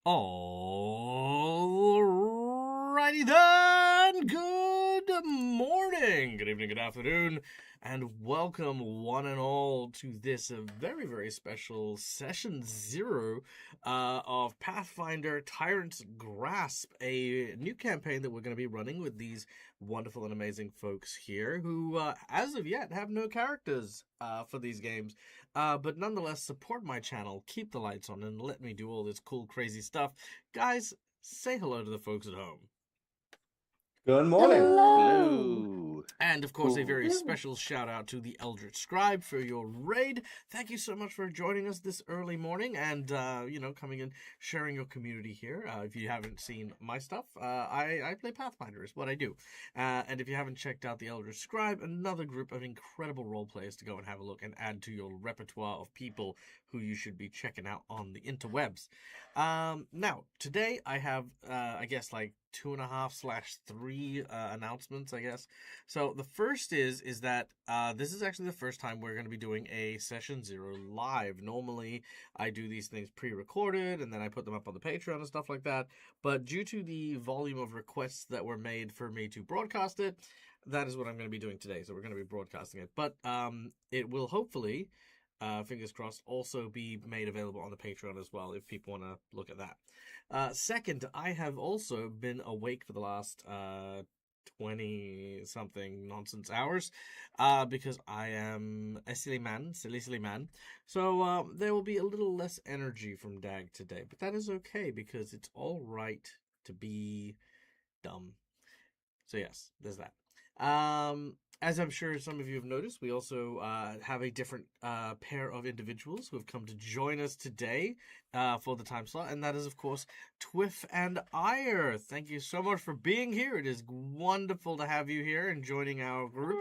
Alrighty then, good morning, good evening, good afternoon, and welcome one and all to this very, very special Session 0 of Pathfinder Tyrant's Grasp, a new campaign that we're going to be running with these wonderful and amazing folks here who, as of yet, have no characters for these games. But nonetheless, support my channel, keep the lights on, and let me do all this cool, crazy stuff. Guys, say hello to the folks at home. Good morning. Hello. And of course, a very special shout out to the Eldritch Scribe for your raid. Thank you so much for joining us this early morning and, coming in, sharing your community here. If you haven't seen my stuff, I play Pathfinder, is what I do. And if you haven't checked out the Eldritch Scribe, another group of incredible role players to go and have a look and add to your repertoire of people who you should be checking out on the interwebs. Now, today I have, 2.5/3 announcements, I guess. So the first is that this is actually the first time we're going to be doing a Session 0 live. Normally, I do these things pre-recorded, and then I put them up on the Patreon and stuff like that. But due to the volume of requests that were made for me to broadcast it, that is what I'm going to be doing today. So we're going to be broadcasting it. But it will hopefully, fingers crossed, also be made available on the Patreon as well if people want to look at that. Second, I have also been awake for the last 20-something nonsense hours because I am a silly man. So there will be a little less energy from Dag today, but that is okay because it's all right to be dumb. So yes, there's that. As I'm sure some of you have noticed, we also have a different pair of individuals who have come to join us today for the time slot, and that is, of course, Twiff and Ire. Thank you so much for being here. It is wonderful to have you here and joining our group.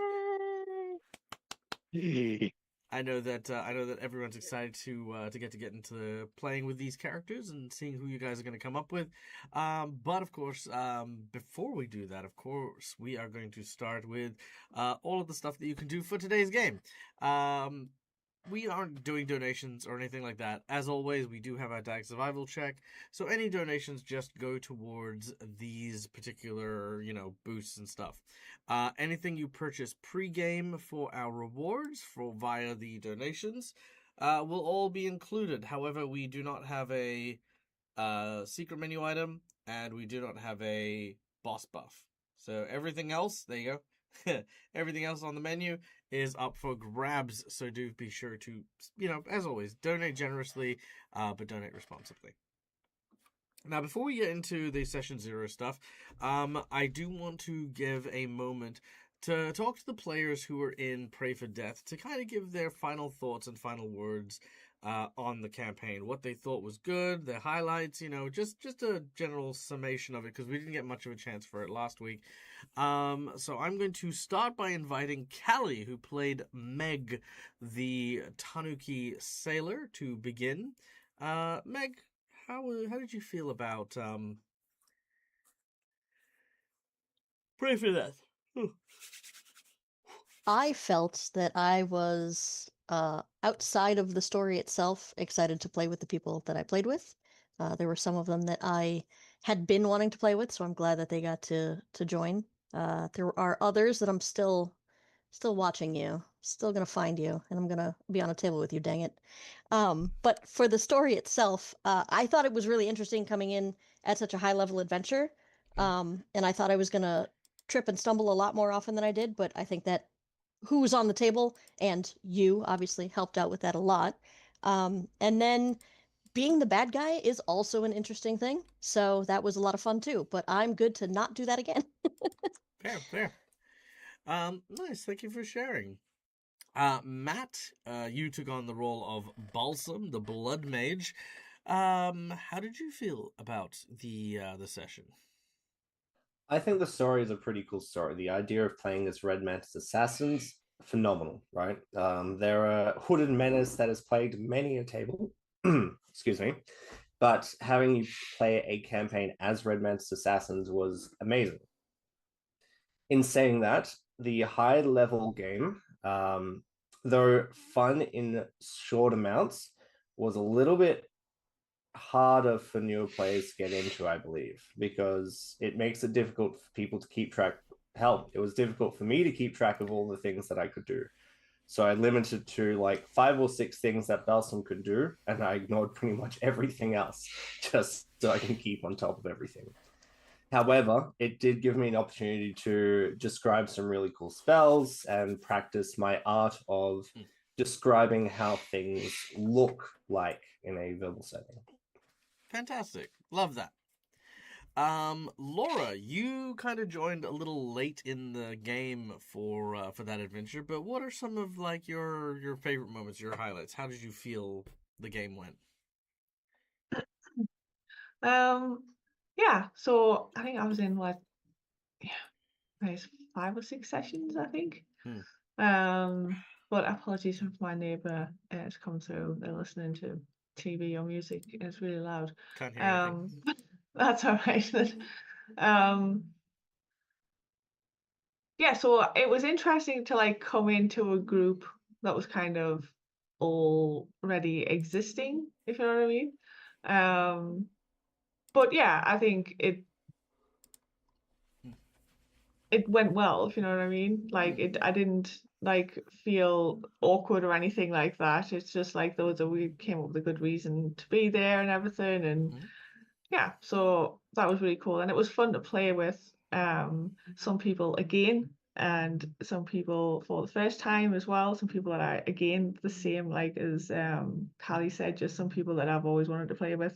I know that everyone's excited to get into playing with these characters and seeing who you guys are going to come up with. But of course, before we do that, of course, we are going to start with all of the stuff that you can do for today's game. We aren't doing donations or anything like that. As always, we do have our DAG survival check, so any donations just go towards these particular, boosts and stuff. Anything you purchase pre-game for our rewards via the donations will all be included. However, we do not have a secret menu item, and we do not have a boss buff. So everything else, there you go. Everything else on the menu is up for grabs, so do be sure to, as always, donate generously, but donate responsibly. Now, before we get into the Session 0 stuff, I do want to give a moment to talk to the players who are in Pray for Death to kind of give their final thoughts and final words on the campaign, what they thought was good, their highlights, just a general summation of it, because we didn't get much of a chance for it last week. So I'm going to start by inviting Callie, who played Meg, the Tanuki sailor, to begin. Meg, how did you feel about Pray for Death? I felt that I was, outside of the story itself, excited to play with the people that I played with. There were some of them that I had been wanting to play with, so I'm glad that they got to join. There are others that I'm still watching you, still gonna find you, and I'm gonna be on a table with you, dang it. But for the story itself, I thought it was really interesting coming in at such a high-level adventure, and I thought I was gonna trip and stumble a lot more often than I did, but I think that who was on the table and you obviously helped out with that a lot. And then being the bad guy is also an interesting thing, so that was a lot of fun too, but I'm good to not do that again. Fair. Nice, thank you for sharing. Matt, you took on the role of Balsam, the Blood Mage. How did you feel about the session? I think the story is a pretty cool story. The idea of playing as Red Mantis assassins, phenomenal, right? They're a hooded menace that has plagued many a table. Excuse me. But having you play a campaign as Red Mantis assassins was amazing. In saying that, the high-level game, though fun in short amounts, was a little bit harder for newer players to get into, I believe, because it makes it difficult for people to keep track. Hell, it was difficult for me to keep track of all the things that I could do. So I limited to like 5 or 6 things that Balsam could do, and I ignored pretty much everything else just so I can keep on top of everything. However, it did give me an opportunity to describe some really cool spells and practice my art of describing how things look like in a verbal setting. Fantastic. Love that. Laura, you kind of joined a little late in the game for that adventure, but what are some of like your favorite moments, your highlights? How did you feel the game went? Yeah, so I think I was in what, yeah, there's 5 or 6 sessions, I think. But apologies if my neighbour has come through. They're listening to TV or music. It's really loud. Can't hear anything. That's all right. um, yeah, so it was interesting to like come into a group that was kind of already existing, if you know what I mean. But yeah, I think it went well, if you know what I mean. Like I didn't like feel awkward or anything like that. It's just like we came up with a good reason to be there and everything, and yeah, so that was really cool, and it was fun to play with some people again, and some people for the first time as well. Some people that I again the same like as Callie said, just some people that I've always wanted to play with,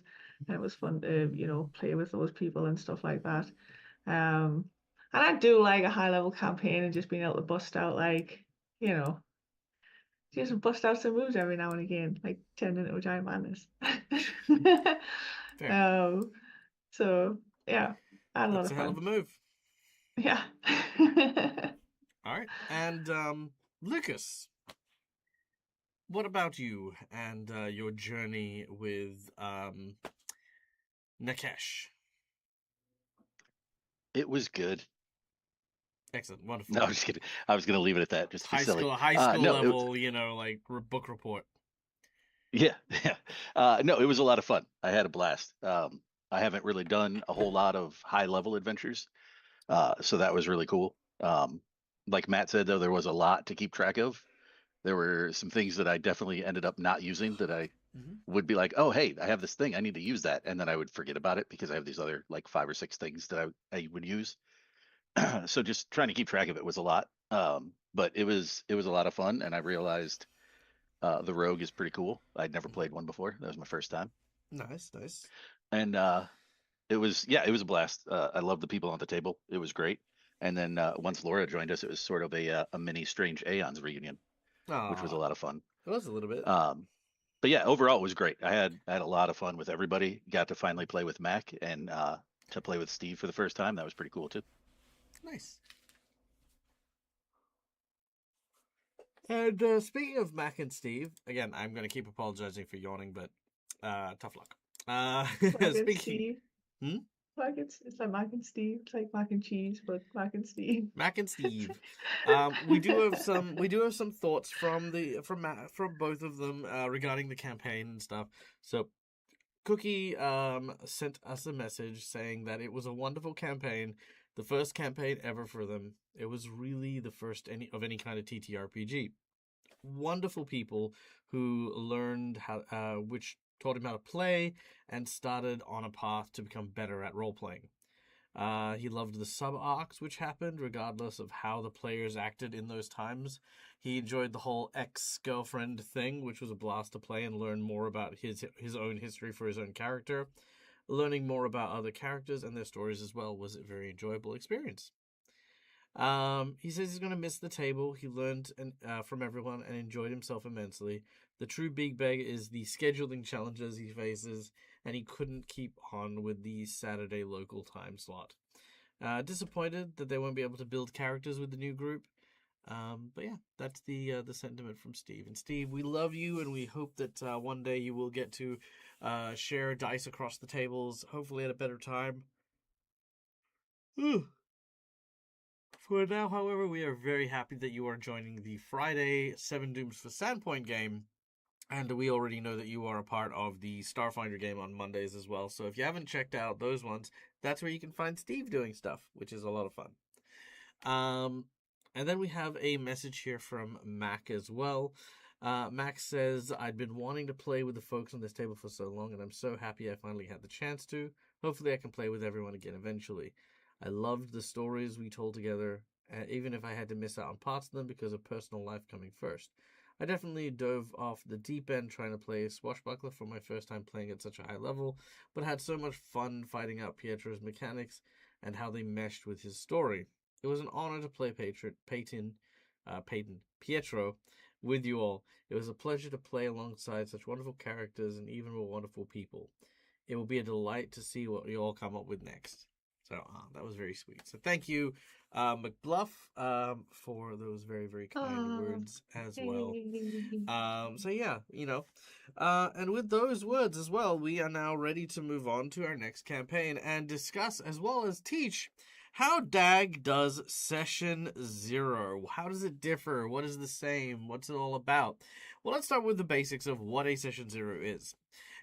and it was fun to play with those people and stuff like that. Um, and I do like a high level campaign and just being able to bust out you know just bust out some moves every now and again, like turn into a giant madness. Fair. So yeah, I had a lot That's of a hell of fun. a move. Yeah. All right. And Lucas, what about you and your journey with Nakesh? It was good. Excellent, wonderful. No, I'm just kidding. I was going to leave it at that, just to be silly. High school No, level, like book report. yeah, yeah. No, it was a lot of fun. I had a blast. I haven't really done a whole lot of high level adventures, so that was really cool. Like Matt said, though, there was a lot to keep track of. There were some things that I definitely ended up not using that I would be like, oh, hey, I have this thing, I need to use that, and then I would forget about it because I have these other like 5 or 6 things that I would use. So just trying to keep track of it was a lot. But it was a lot of fun, and I realized the Rogue is pretty cool. I'd never played one before. That was my first time. Nice. And it was a blast. I loved the people on the table. It was great. And then once Laura joined us, it was sort of a mini Strange Aeons reunion, which was a lot of fun. It was a little bit. But yeah, overall it was great. I had a lot of fun with everybody. Got to finally play with Mac and to play with Steve for the first time. That was pretty cool too. Nice. And speaking of Mac and Steve, again, I'm going to keep apologizing for yawning, but tough luck. Speaking, It's like Mac and Steve. It's like mac and cheese, but Mac and Steve. Mac and Steve. We do have some thoughts from both of them regarding the campaign and stuff. So Cookie sent us a message saying that it was a wonderful campaign, the first campaign ever for them. It was really the first of any kind of TTRPG. Wonderful people who learned which taught him how to play and started on a path to become better at role playing. He loved the sub arcs which happened, regardless of how the players acted in those times. He enjoyed the whole ex-girlfriend thing, which was a blast to play and learn more about his own history for his own character. Learning more about other characters and their stories as well was a very enjoyable experience. He says he's going to miss the table. He learned from everyone and enjoyed himself immensely. The true big bag is the scheduling challenges he faces, and he couldn't keep on with the Saturday local time slot. Disappointed that they won't be able to build characters with the new group. But yeah, that's the sentiment from Steve. And Steve, we love you, and we hope that one day you will get to share dice across the tables, hopefully at a better time. For now, however, we are very happy that you are joining the Friday 7 Dooms for Sandpoint game. And we already know that you are a part of the Starfinder game on Mondays as well. So if you haven't checked out those ones, that's where you can find Steve doing stuff, which is a lot of fun. And then we have a message here from Mac as well. Mac says, I'd been wanting to play with the folks on this table for so long, and I'm so happy I finally had the chance to. Hopefully I can play with everyone again eventually. I loved the stories we told together, even if I had to miss out on parts of them because of personal life coming first. I definitely dove off the deep end trying to play Swashbuckler for my first time playing at such a high level, but had so much fun fighting out Pietro's mechanics and how they meshed with his story. It was an honor to play Pietro with you all. It was a pleasure to play alongside such wonderful characters and even more wonderful people. It will be a delight to see what you all come up with next. So that was very sweet. So thank you, McBluff, for those very, very kind words as well. So yeah, and with those words as well, we are now ready to move on to our next campaign and discuss as well as teach how DAG does Session 0. How does it differ? What is the same? What's it all about? Well, let's start with the basics of what a Session 0 is.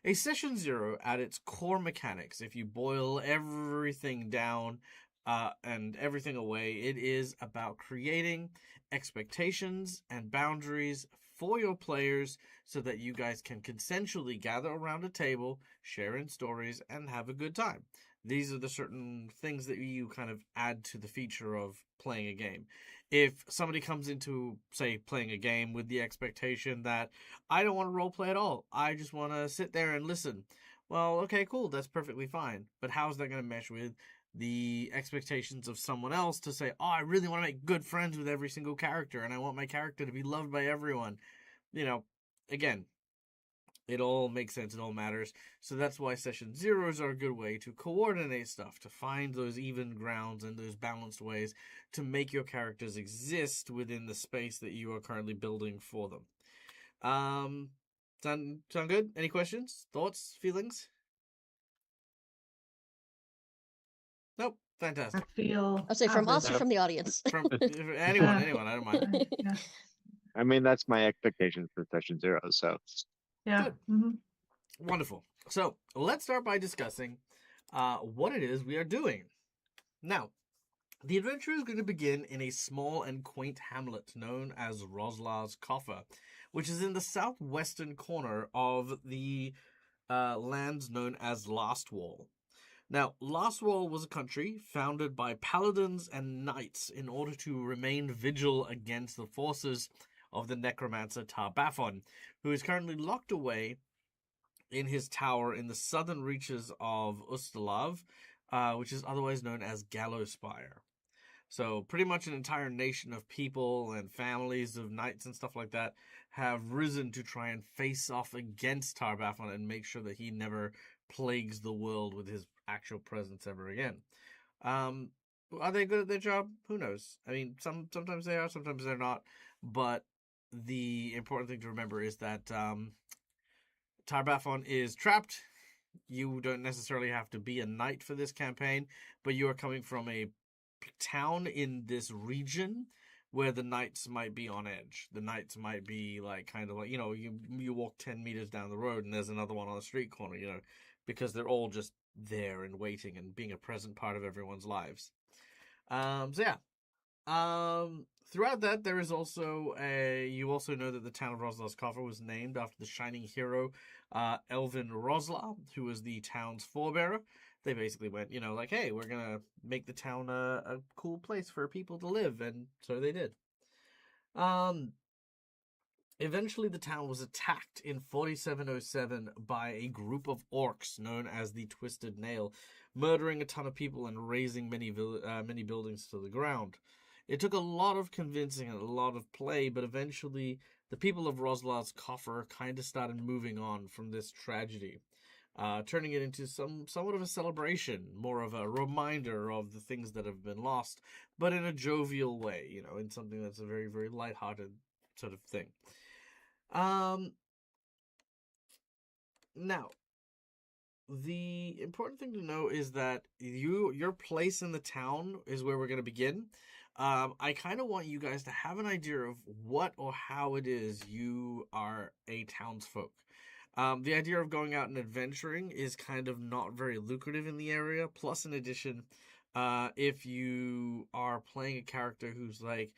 A Session 0, at its core mechanics, if you boil everything down and everything away, it is about creating expectations and boundaries for your players so that you guys can consensually gather around a table, share in stories, and have a good time. These are the certain things that you kind of add to the feature of playing a game. If somebody comes into, say, playing a game with the expectation that I don't want to roleplay at all, I just want to sit there and listen. Well, okay, cool, that's perfectly fine. But how is that going to mesh with the expectations of someone else to say, oh, I really want to make good friends with every single character and I want my character to be loved by everyone? Again, it all makes sense, it all matters. So that's why Session Zeros are a good way to coordinate stuff, to find those even grounds and those balanced ways to make your characters exist within the space that you are currently building for them. Sound good? Any questions? Thoughts? Feelings? Nope. Fantastic. I'll say from us or from the audience. From anyone, I don't mind. Yeah. I mean, that's my expectation for Session 0, so. Yeah. Good. Wonderful. So let's start by discussing what it is we are doing. Now, the adventure is going to begin in a small and quaint hamlet known as Roslar's Coffer, which is in the southwestern corner of the lands known as Last Wall. Now, Last Wall was a country founded by paladins and knights in order to remain vigil against the forces of the necromancer Tarbafon, who is currently locked away in his tower in the southern reaches of Ustalav, which is otherwise known as Gallowspire. So pretty much an entire nation of people and families of knights and stuff like that have risen to try and face off against Tarbafon and make sure that he never plagues the world with his actual presence ever again. Are they good at their job? Who knows? I mean, sometimes they are, sometimes they're not. But the important thing to remember is that Tarbafon is trapped. You don't necessarily have to be a knight for this campaign, but you are coming from a town in this region where the knights might be on edge. The knights might be kind of like, you walk 10 meters down the road and there's another one on the street corner, because they're all just there and waiting and being a present part of everyone's lives. Throughout that, there is also you also know that the town of Roslar's Coffer was named after the shining hero, Elvin Roslar, who was the town's forebearer. They basically went, hey, we're going to make the town a cool place for people to live, and so they did. Eventually, the town was attacked in 4707 by a group of orcs known as the Twisted Nail, murdering a ton of people and razing many buildings to the ground. It took a lot of convincing and a lot of play, but eventually the people of Roslar's Coffer kind of started moving on from this tragedy, turning it into somewhat of a celebration, more of a reminder of the things that have been lost, but in a jovial way, in something that's a very, very lighthearted sort of thing. Now, the important thing to know is that your place in the town is where we're going to begin. I kind of want you guys to have an idea of what or how it is you are a townsfolk. The idea of going out and adventuring is kind of not very lucrative in the area. Plus, in addition, if you are playing a character who's like,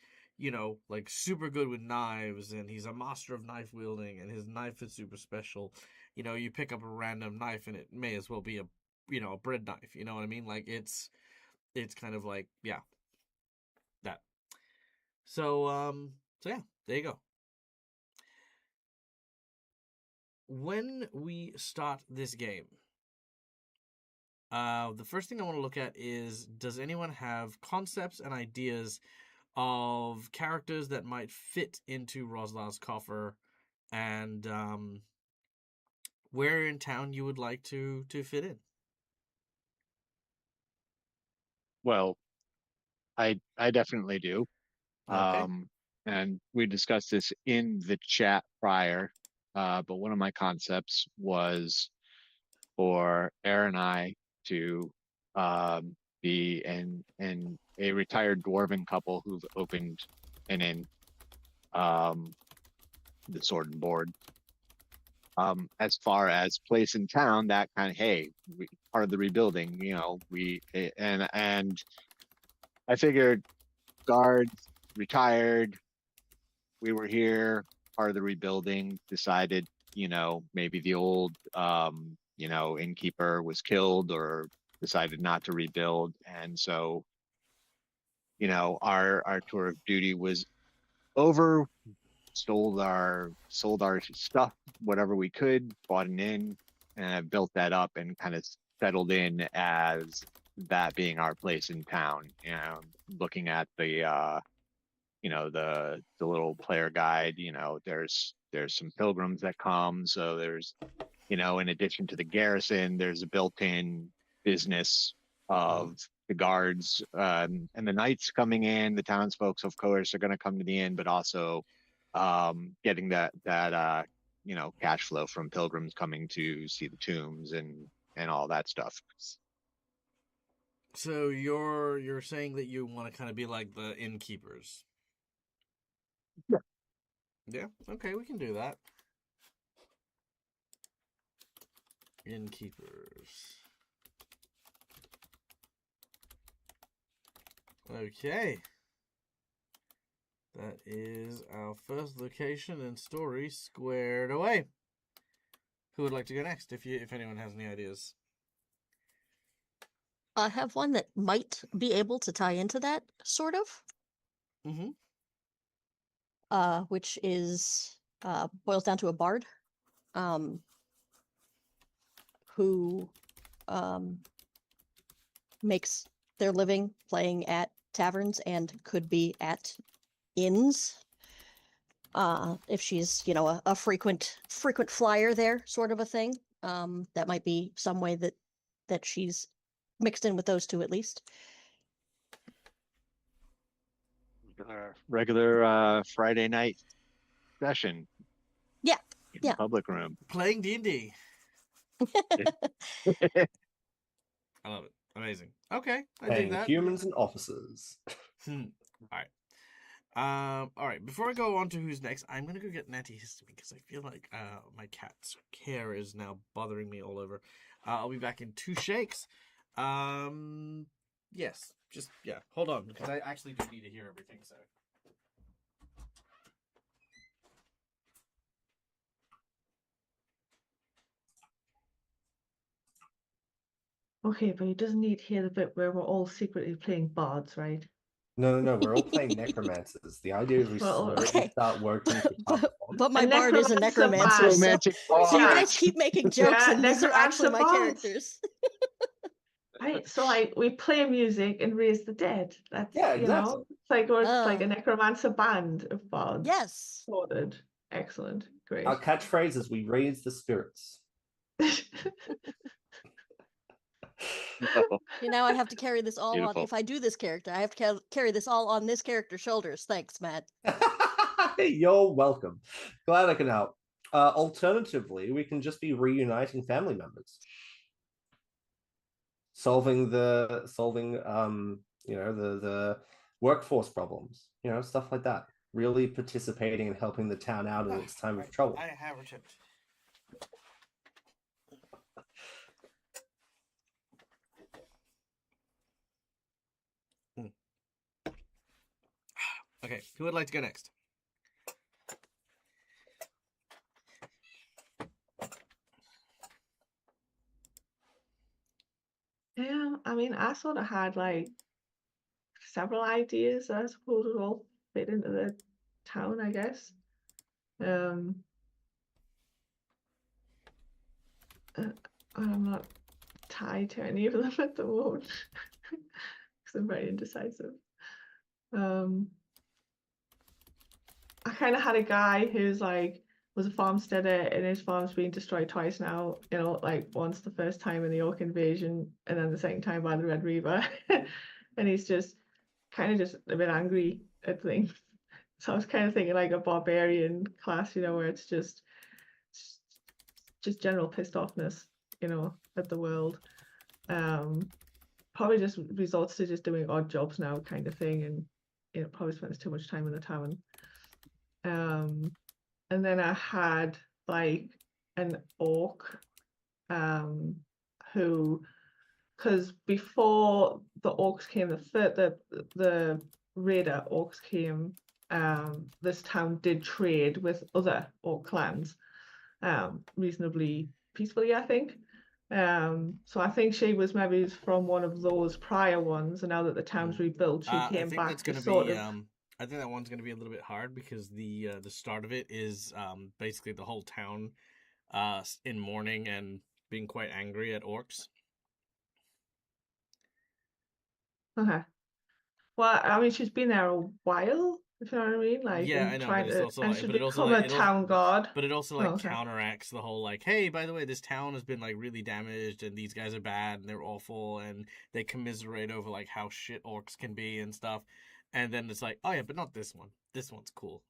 like super good with knives and he's a master of knife wielding and his knife is super special, you pick up a random knife and it may as well be a bread knife. You know what I mean? Like it's kind of like, yeah, that. So yeah, there you go. When we start this game, the first thing I want to look at is, does anyone have concepts and ideas of characters that might fit into Roslar's coffer, and where in town you would like to fit in? Well, I definitely do. Okay. And we discussed this in the chat prior, but one of my concepts was for Aaron and I to be in a retired dwarven couple who've opened an inn, the Sword and Board. As far as place in town, that kind of, hey, part of the rebuilding, and I figured guards retired, we were here, part of the rebuilding, decided, maybe the old innkeeper was killed or decided not to rebuild, and so our tour of duty was over. Sold our stuff, whatever we could, bought an inn, and built that up and kind of settled in as that being our place in town. Looking at the the little player guide, there's some pilgrims that come, so there's in addition to the garrison, there's a built-in business of the guards, and the knights coming in. The townsfolk, of course, are going to come to the inn, but also getting that cash flow from pilgrims coming to see the tombs and all that stuff. So you're saying that you want to kind of be like the innkeepers? Yeah. Yeah. Okay, we can do that. Innkeepers. Okay. That is our first location and story squared away. Who would like to go next, if anyone has any ideas? I have one that might be able to tie into that, sort of. Mm-hmm. Which is boils down to a bard, who makes their living playing at taverns and could be at inns. If she's, a frequent flyer there, sort of a thing. That might be some way that she's mixed in with those two at least. Regular Friday night session. Yeah. In the public room. Playing D&D. I love it. Amazing. Okay, I dig that. Humans and officers. All right. All right. Before I go on to who's next, I'm gonna go get an antihistamine because I feel like my cat's hair is now bothering me all over. I'll be back in 2 shakes. Yes. Just hold on because I actually do need to hear everything. So. Okay, but he doesn't need to hear the bit where we're all secretly playing bards, right? No. We're all playing necromancers. The idea is we Well, slowly start working to but my A bard is a necromancer, necromancer so, Romantic so you bard. guys keep making jokes, Yeah, and these are actually my necromancer bards. characters. Right, so we play music and raise the dead. That's exactly. it's like a Oh. necromancer band of bards. Yes. Sorted. Excellent. Great. Our catchphrase is we raise the spirits. Now I have to carry this all Beautiful. on. If I do this character, I have to carry this all on this character's shoulders. Thanks, Matt. You're welcome. Glad I can help. Alternatively, we can just be reuniting family members. Solving the workforce problems, stuff like that. Really participating and helping the town out in its time of trouble. I have tipped. Okay, who would like to go next? Yeah, I mean, I sort of had like several ideas that I suppose would all fit into the town, I guess. I'm not tied to any of them at the moment because I'm very indecisive. I kind of had a guy who's like was a farmsteader and his farm's been destroyed twice now. Like once the first time in the Orc invasion, and then the second time by the Red Reaver, and he's just kind of just a bit angry at things. So I was kind of thinking like a barbarian class, where it's just general pissed offness, at the world. Probably just resorts to just doing odd jobs now, kind of thing, and probably spends too much time in the town. And then I had like an orc, who, because before the orcs came, the raider orcs came, this town did trade with other orc clans, reasonably peacefully, I think. So I think she was maybe from one of those prior ones, and now that the town's rebuilt, she came back to sort of. I think that one's going to be a little bit hard because the start of it is basically the whole town in mourning and being quite angry at orcs. Okay. Well, I mean, she's been there a while, if you know what I mean. Like, yeah, I know, but it's also and like, she's but it also become like, a town guard. But it also like counteracts the whole like, hey, by the way, this town has been like really damaged, and these guys are bad, and they're awful, and they commiserate over like how shit orcs can be and stuff. And then it's like, oh yeah, but not this one. This one's cool,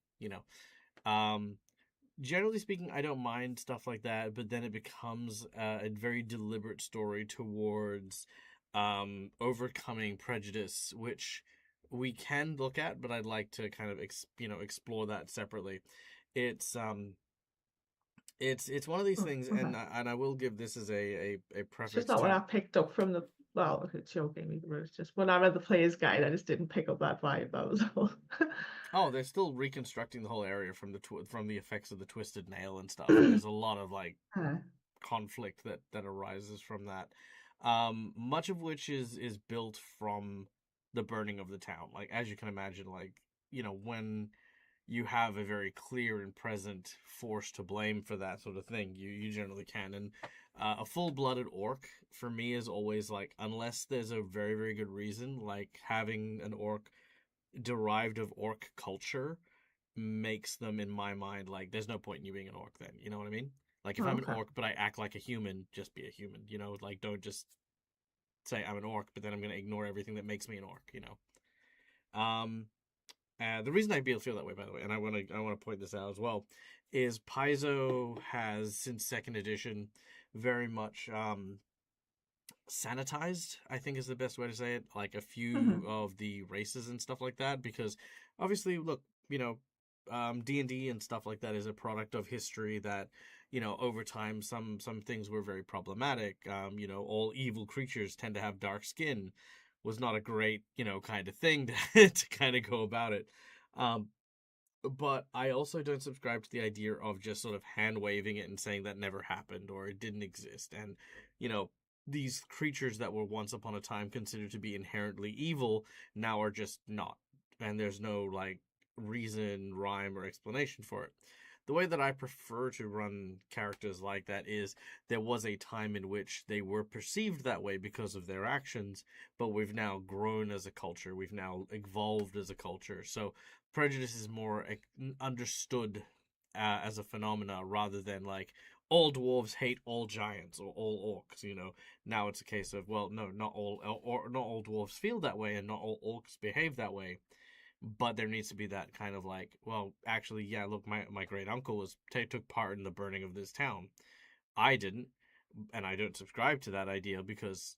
Generally speaking, I don't mind stuff like that, but then it becomes a very deliberate story towards overcoming prejudice, which we can look at, but I'd like to kind of explore that separately. It's one of these things, and I will give this as a preface. It's just not what I picked up from the. Well, it's your game either. It's just when I read the player's guide, I just didn't pick up that vibe. That was all. Oh, they're still reconstructing the whole area from the effects of the twisted nail and stuff. There's a lot of like conflict that arises from that. Much of which is built from the burning of the town. Like, as you can imagine, like, when you have a very clear and present force to blame for that sort of thing, you generally can. And a full-blooded orc for me is always like, unless there's a very, very good reason, like having an orc derived of orc culture makes them, in my mind, like, there's no point in you being an orc then. You know what I mean? Like, if I'm an orc but I act like a human, just be a human. Like, don't just say I'm an orc, but then I'm going to ignore everything that makes me an orc. The reason I feel that way, by the way, and I want to point this out as well, is Paizo has, since second edition, very much sanitized, I think is the best way to say it, like a few of the races and stuff like that, because obviously, look, D&D and stuff like that is a product of history that, over time, some things were very problematic. All evil creatures tend to have dark skin was not a great, kind of thing to kind of go about it. But I also don't subscribe to the idea of just sort of hand-waving it and saying that never happened or it didn't exist. And, these creatures that were once upon a time considered to be inherently evil now are just not. And there's no, like, reason, rhyme, or explanation for it. The way that I prefer to run characters like that is there was a time in which they were perceived that way because of their actions, but we've now grown as a culture. We've now evolved as a culture. So prejudice is more understood as a phenomena rather than like all dwarves hate all giants or all orcs. Now it's a case of, well, no, not all dwarves feel that way and not all orcs behave that way. But there needs to be that kind of like, well, actually, yeah, look, my great uncle took part in the burning of this town. I didn't, and I don't subscribe to that idea because,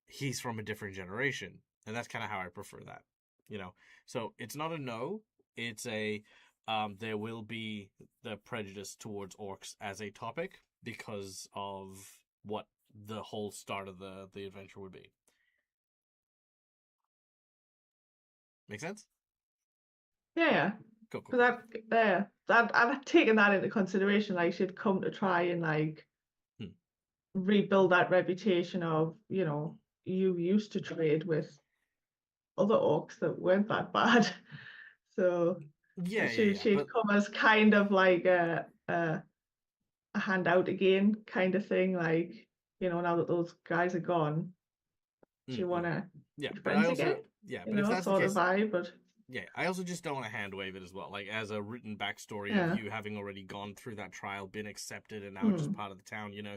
he's from a different generation. And that's kind of how I prefer that. you know. So it's not a no. It's a there will be the prejudice towards orcs as a topic because of what the whole start of the adventure would be. Make sense? Yeah. Cool. Because that I've taken that into consideration. Like she'd come to try and like rebuild that reputation of, you know, you used to trade with other orcs that weren't that bad. So Yeah. she'd But come as kind of like a handout again kind of thing. Like, you know, now that those guys are gone, she wanna yeah, be but friends I also again. yeah, You but if know, that's the sort of case, vibe, but yeah, I also just don't want to hand wave it as well. Like as a written backstory of yeah. you having already gone through that trial, been accepted, and now just part of the town. You know,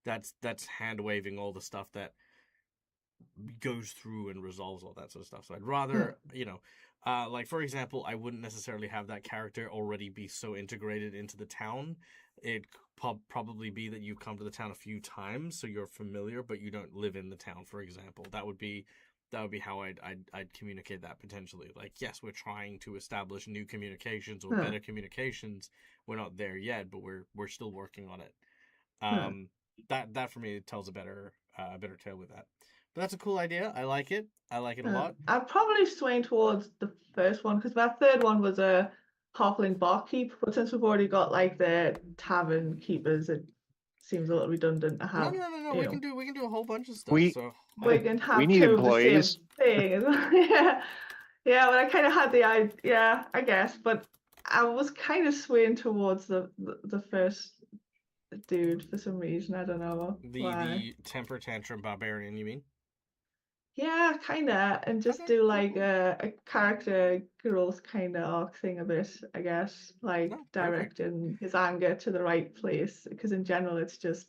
that's hand waving all the stuff that goes through and resolves all that sort of stuff. So I'd rather, like for example, I wouldn't necessarily have that character already be so integrated into the town. It probably be that you come to the town a few times, so you're familiar, but you don't live in the town. For example, that would be how I'd communicate that potentially. Like, yes, we're trying to establish new communications or better communications. We're not there yet, but we're still working on it. That for me tells a better tale with that. But that's a cool idea. I like it. I like it a lot. I'd probably swing towards the first one because my third one was a halfling barkeep, but since we've already got like the tavern keepers, it seems a little redundant to have. No. You We know, can do a whole bunch of stuff. We So we can have we need two of the same employees. thing. Yeah, yeah. But I kind of had the idea. Yeah, I guess. But I was kind of swaying towards the first dude for some reason. I don't know why. the temper tantrum barbarian, you mean? Yeah, kind of, and just Okay, do cool, like cool. a character growth kind of arc thing a bit, I guess, like No, perfect. directing his anger to the right place. Because in general, it's just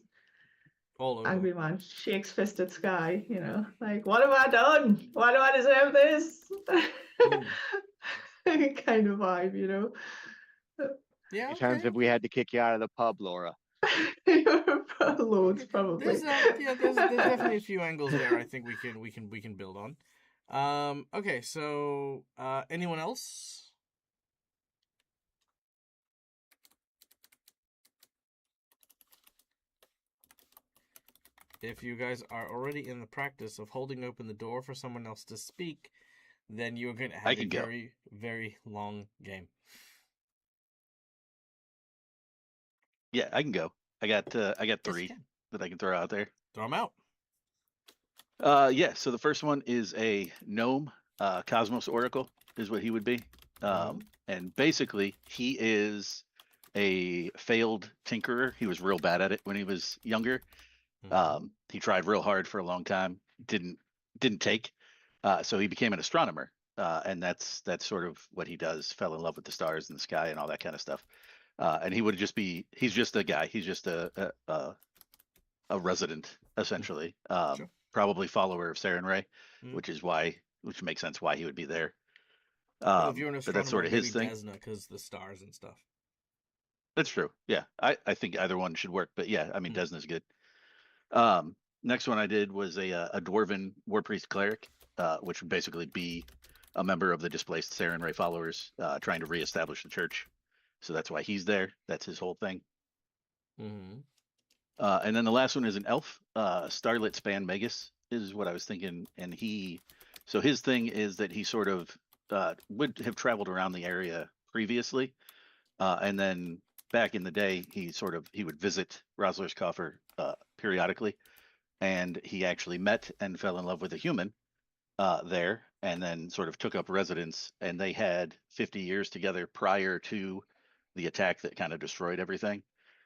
All over. angry man shakes fist at sky, you know, like what have I done? Why do I deserve this? Kind of vibe, you know. Yeah, How many okay. times have we had to kick you out of the pub, Laura? Loads, Okay. probably. There's definitely a few angles there. I think we can build on. Okay, so anyone else? If you guys are already in the practice of holding open the door for someone else to speak, then you're going to have a very, very long game. Yeah, I can go. I got 3 that I can throw out there. Throw them out. Yeah. So the first one is a gnome, Cosmos Oracle is what he would be. And basically he is a failed tinkerer. He was real bad at it when he was younger. He tried real hard for a long time. Didn't take. So he became an astronomer. And that's sort of what he does. Fell in love with the stars and the sky and all that kind of stuff. And he would just he's just a guy. He's just a resident essentially. Sure. Probably follower of Saren Ray, which makes sense why he would be there. Well, if you're an but astronomer, that's sort of his thing. Desna because the stars and stuff. That's true. Yeah, I think either one should work. But yeah, I mean, Desna's good. Next one I did was a dwarven war priest cleric, which would basically be a member of the displaced Saren Ray followers, trying to reestablish the church. So that's why he's there. That's his whole thing. And then the last one is an elf, Starlit Span Magus is what I was thinking. And his thing is that he sort of would have traveled around the area previously. And then back in the day, he would visit Rosler's Coffer periodically. And he actually met and fell in love with a human there, and then sort of took up residence. And they had 50 years together prior to the attack that kind of destroyed everything.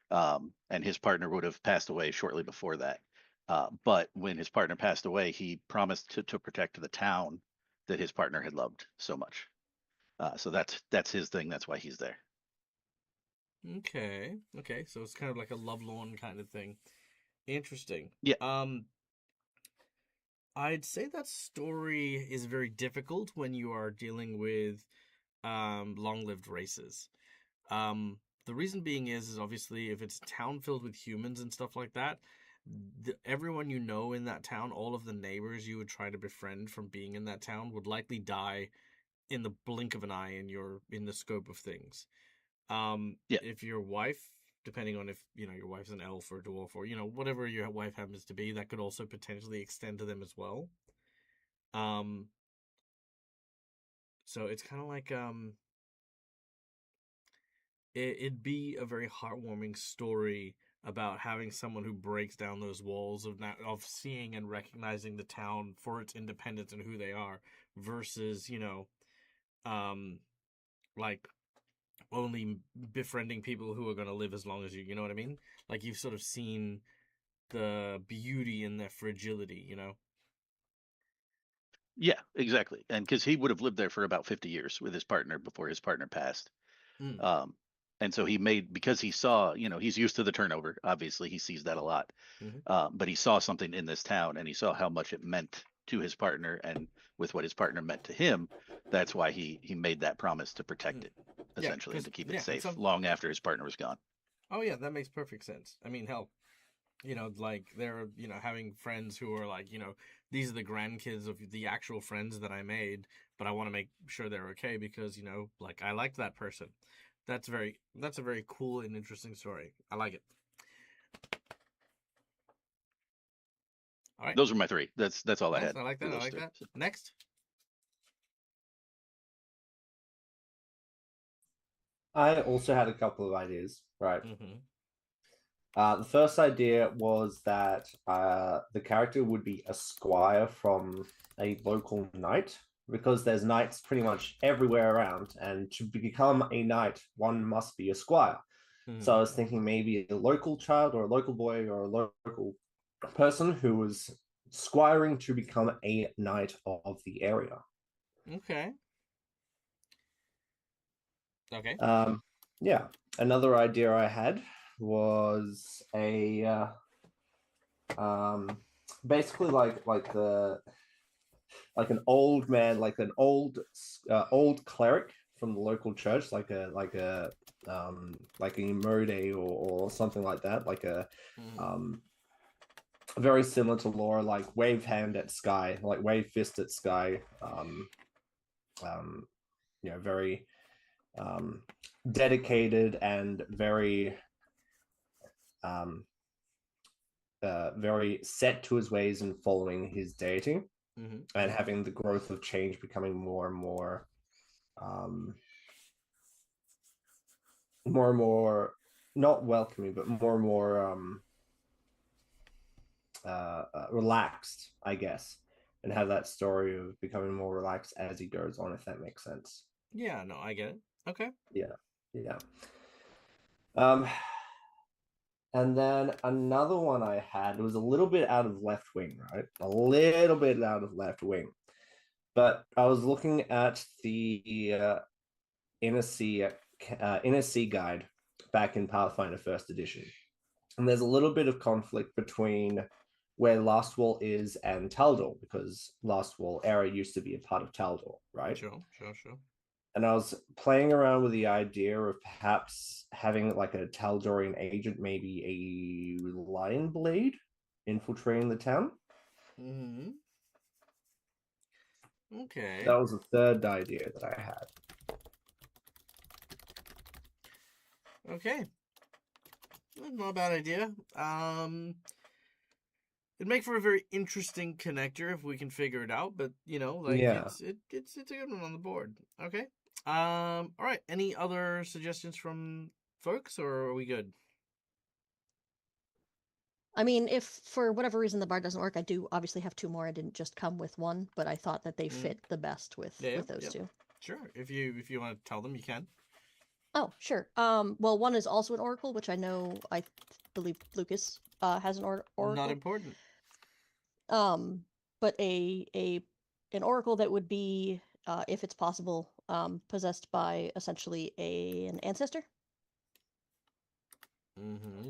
And his partner would have passed away shortly before that. But when his partner passed away, he promised to protect the town that his partner had loved so much. So that's his thing. That's why he's there. Okay. So it's kind of like a lovelorn kind of thing. Interesting. Yeah. I'd say that story is very difficult when you are dealing with long-lived races. The reason being is obviously if it's a town filled with humans and stuff like that, everyone you know in that town, all of the neighbors you would try to befriend from being in that town would likely die in the blink of an eye, and you're in the scope of things. Yeah. If your wife, depending on if your wife's an elf or a dwarf or whatever your wife happens to be, that could also potentially extend to them as well. So it's kind of like it'd be a very heartwarming story about having someone who breaks down those walls of seeing and recognizing the town for its independence and who they are, versus like only befriending people who are going to live as long as you. You know what I mean? Like, you've sort of seen the beauty in their fragility. Yeah, exactly. And because he would have lived there for about 50 years with his partner before his partner passed. Mm. And so because he saw, he's used to the turnover. Obviously, he sees that a lot. But he saw something in this town, and he saw how much it meant to his partner, and with what his partner meant to him. That's why he made that promise to protect it, essentially, and to keep it safe long after his partner was gone. Oh yeah, that makes perfect sense. I mean, hell, like they're, having friends who are like, these are the grandkids of the actual friends that I made, but I want to make sure they're okay because, like, I liked that person. That's a very cool and interesting story. I like it. All right. Those are my three. That's all Nice. I had. I like that. I like that. Next. I also had a couple of ideas, right? Mm-hmm. The first idea was that the character would be a squire from a local knight, because there's knights pretty much everywhere around, and to become a knight, one must be a squire. Mm-hmm. So I was thinking maybe a local child or a local boy or a local person who was squiring to become a knight of the area. Okay. Okay. Yeah. Another idea I had was a basically like an old man, like an old cleric from the local church, like a Imode or something like that, like a very similar to Laura, like wave hand at sky, like wave fist at sky, very dedicated and very very set to his ways and following his deity, and having the growth of change becoming more and more not welcoming, but more and more relaxed, I guess, and have that story of becoming more relaxed as he goes on, if that makes sense. Yeah, no, I get it. Okay. Yeah. And then another one I had was a little bit out of left wing, right? A little bit out of left wing. But I was looking at the Inner Sea guide back in Pathfinder First Edition, and there's a little bit of conflict between where Last Wall is and Taldor, because Last Wall era used to be a part of Taldor, right? Sure. And I was playing around with the idea of perhaps having like a Taldorian agent, maybe a Lion Blade, infiltrating the town. Mm-hmm. Okay. That was the third idea that I had. Okay. Not a bad idea. It'd make for a very interesting connector if we can figure it out, but it's a good one on the board. Okay. All right. Any other suggestions from folks, or are we good? I mean, if for whatever reason the bar doesn't work, I do obviously have two more. I didn't just come with one, but I thought that they fit the best with those two. Sure. If you want to tell them, you can. Oh, sure. Well, one is also an oracle, which I believe Lucas has an oracle. Not important. But an oracle that would be, if it's possible, possessed by essentially an ancestor.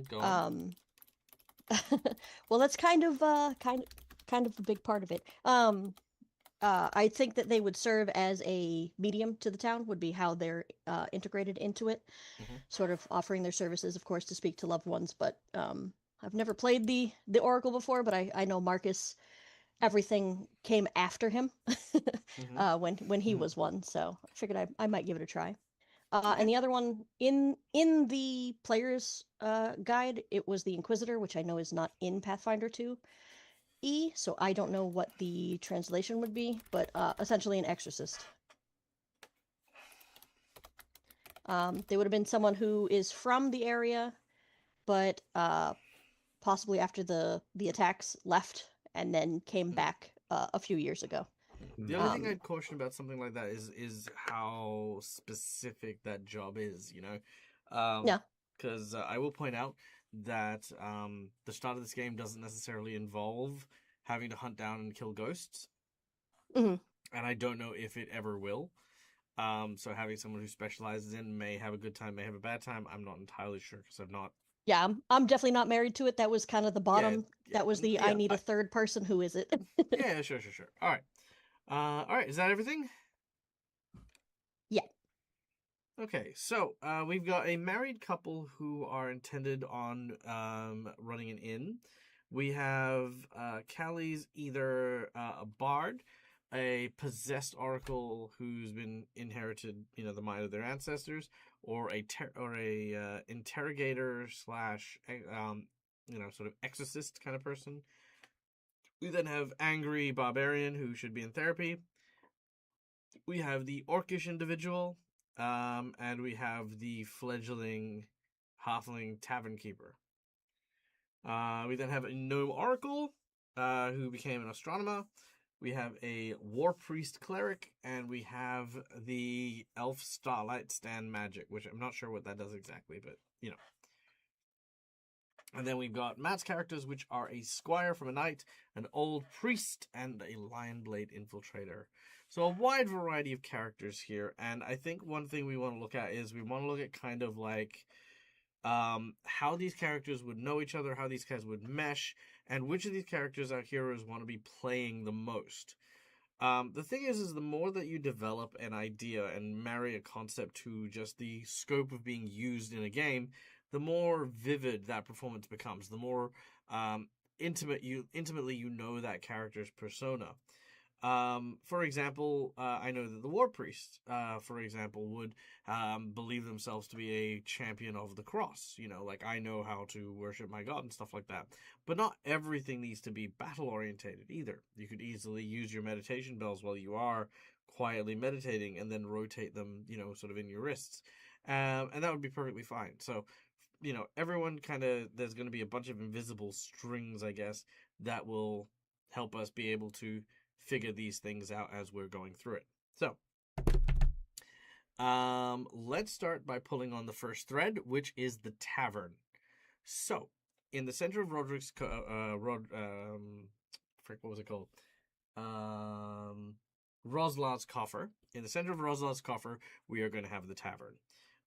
Go on. Well, that's kind of a big part of it. I think that they would serve as a medium to the town, would be how they're integrated into it, sort of offering their services, of course, to speak to loved ones. But I've never played the Oracle before, but I know Marcus everything came after him Mhm. when he Mhm. was one. So I figured I might give it a try. Okay. And the other one in the player's guide, it was the Inquisitor, which I know is not in Pathfinder 2E, so I don't know what the translation would be, but essentially an exorcist. They would have been someone who is from the area, but possibly after the attacks left and then came back a few years ago. The only thing Um, I'd caution about something like that is how specific that job is, you know? Yeah. Because I will point out that the start of this game doesn't necessarily involve having to hunt down and kill ghosts, mhm. and I don't know if it ever will. So having someone who specializes in may have a good time, may have a bad time. I'm not entirely sure because I've not. Yeah, I'm definitely not married to it. That was kind of the bottom. Yeah, That was the I yeah, need a third person. Who is it? yeah, sure. All right. Is that everything? Yeah. Okay, so we've got a married couple who are intended on running an inn. We have Callie's either a bard, a possessed oracle who's been inherited, the mind of their ancestors, or a interrogator slash sort of exorcist kind of person. We then have angry barbarian who should be in therapy. We have the orcish individual, and we have the fledgling halfling tavern keeper. We then have a gnome oracle, who became an astronomer. We have a war priest cleric, and we have the elf starlight stand magic, which I'm not sure what that does exactly, but you know. And then we've got Matt's characters, which are a squire from a knight, an old priest, and a lionblade infiltrator. So a wide variety of characters here, and I think one thing we want to look at is we want to look at kind of like how these characters would know each other, how these guys would mesh, and which of these characters our heroes want to be playing the most. The thing is the more that you develop an idea and marry a concept to just the scope of being used in a game, the more vivid that performance becomes. The more um, intimately you know that character's persona. For example, I know that the War Priest, for example, would believe themselves to be a champion of the cross. Like I know how to worship my god and stuff like that. But not everything needs to be battle orientated either. You could easily use your meditation bells while you are quietly meditating and then rotate them, sort of in your wrists. And that would be perfectly fine. So, everyone there's going to be a bunch of invisible strings, I guess, that will help us be able to figure these things out as we're going through it. So, let's start by pulling on the first thread, which is the tavern. So, in the center of Roderick's, what was it called? Roslad's coffer. In the center of Roslad's coffer, we are going to have the tavern.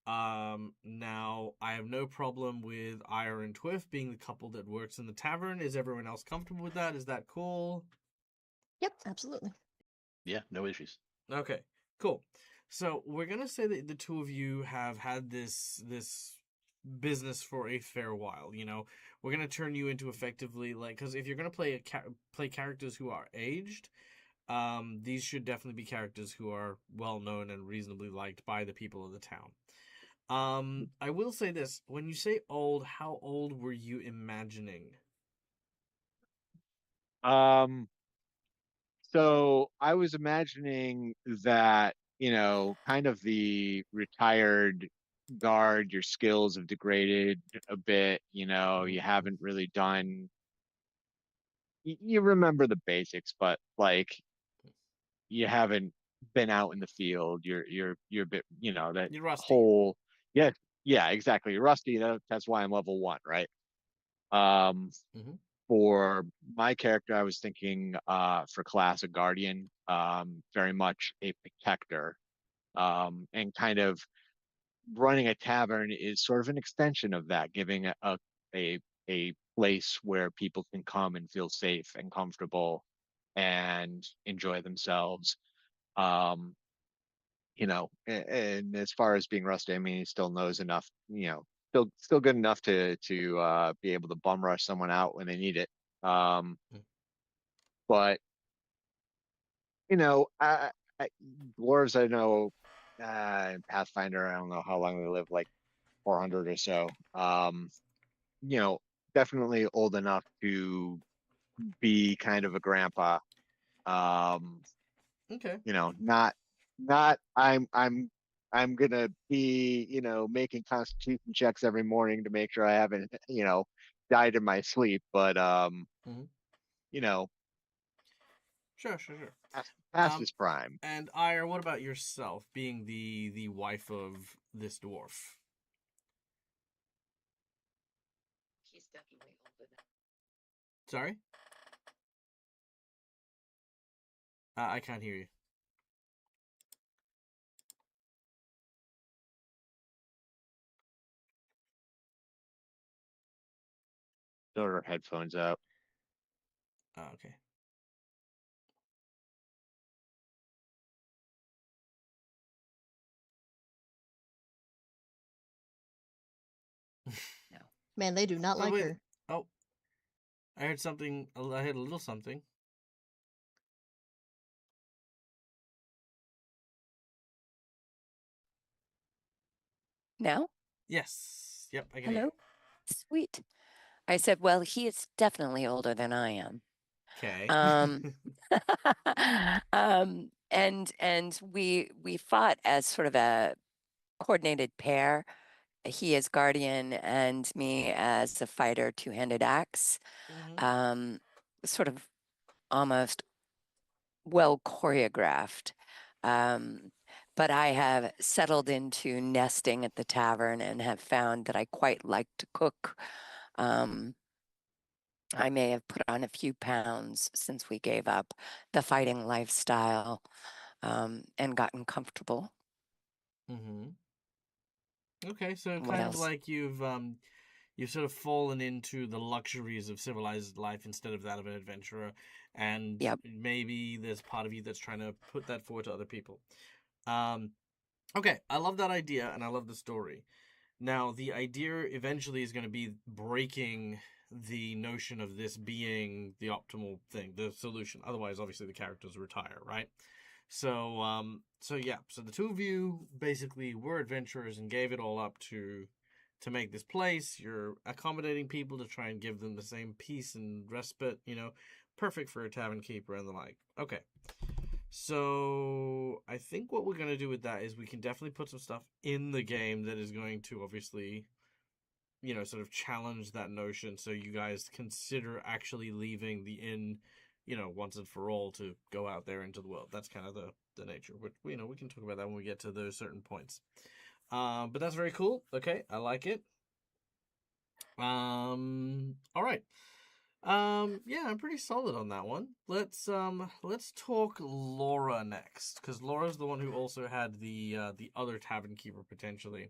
Now I have no problem with Ire and Twiff being the couple that works in the tavern. Is everyone else comfortable with that? Is that cool? Yep, absolutely. Yeah, no issues. Okay, cool. So we're gonna say that the two of you have had this business for a fair while. We're gonna turn you into effectively because if you're gonna play characters who are aged, these should definitely be characters who are well known and reasonably liked by the people of the town. I will say this: when you say old, how old were you imagining? Um, so I was imagining that, kind of the retired guard, your skills have degraded a bit, you haven't really done, you remember the basics, but like you haven't been out in the field. You're a bit, that You're rusty. whole, yeah, yeah, exactly. You're rusty. That's why I'm level 1, right? Um, Mm-hmm. for my character, I was thinking for class a guardian, very much a protector, and kind of running a tavern is sort of an extension of that, giving a a place where people can come and feel safe and comfortable and enjoy themselves. Um, and as far as being rusty, I mean, he still knows enough, still good enough to be able to bum rush someone out when they need it. Um, But I, dwarves, I know, Pathfinder, I don't know how long they live, like 400 or so. You know, definitely old enough to be kind of a grandpa. Um, Okay. Not I'm gonna be, making constitution checks every morning to make sure I haven't, died in my sleep, but Mm-hmm. you know, Sure, sure, sure. past his prime. And Ire, what about yourself, being the wife of this dwarf? He's definitely older than. Sorry, I can't hear you. Got her headphones out. Oh, okay. No. Man, they do not Oh, like wait. her. Oh, I heard something. I heard a little something. Now? Yes. Yep, I can hear Hello? Sweet. I said, well, he is definitely older than I am. you. Okay. Um, and we fought as sort of a coordinated pair. He as guardian and me as a fighter, two-handed axe. Mm-hmm. Sort of almost well choreographed. But I have settled into nesting at the tavern and have found that I quite like to cook. I may have put on a few pounds since we gave up the fighting lifestyle, and gotten comfortable. Mm-hmm. Okay, so What kind of else? like you've sort of fallen into the luxuries of civilized life instead of that of an adventurer, and Yep. maybe there's part of you that's trying to put that forward to other people. Um, okay, I love that idea and I love the story. Now, the idea eventually is going to be breaking the notion of this being the optimal thing, the solution. Otherwise, obviously, the characters retire, right? So yeah. So the two of you basically were adventurers and gave it all up to make this place. You're accommodating people to try and give them the same peace and respite. Perfect for a tavern keeper and the like. Okay. So I think what we're gonna do with that is we can definitely put some stuff in the game that is going to obviously, sort of challenge that notion. So you guys consider actually leaving the inn, once and for all to go out there into the world. That's kind of the nature. But we can talk about that when we get to those certain points. But that's very cool. Okay, I like it. All right. Yeah, I'm pretty solid on that one. Let's talk Laura next, because Laura's the one who also had the other tavern keeper potentially,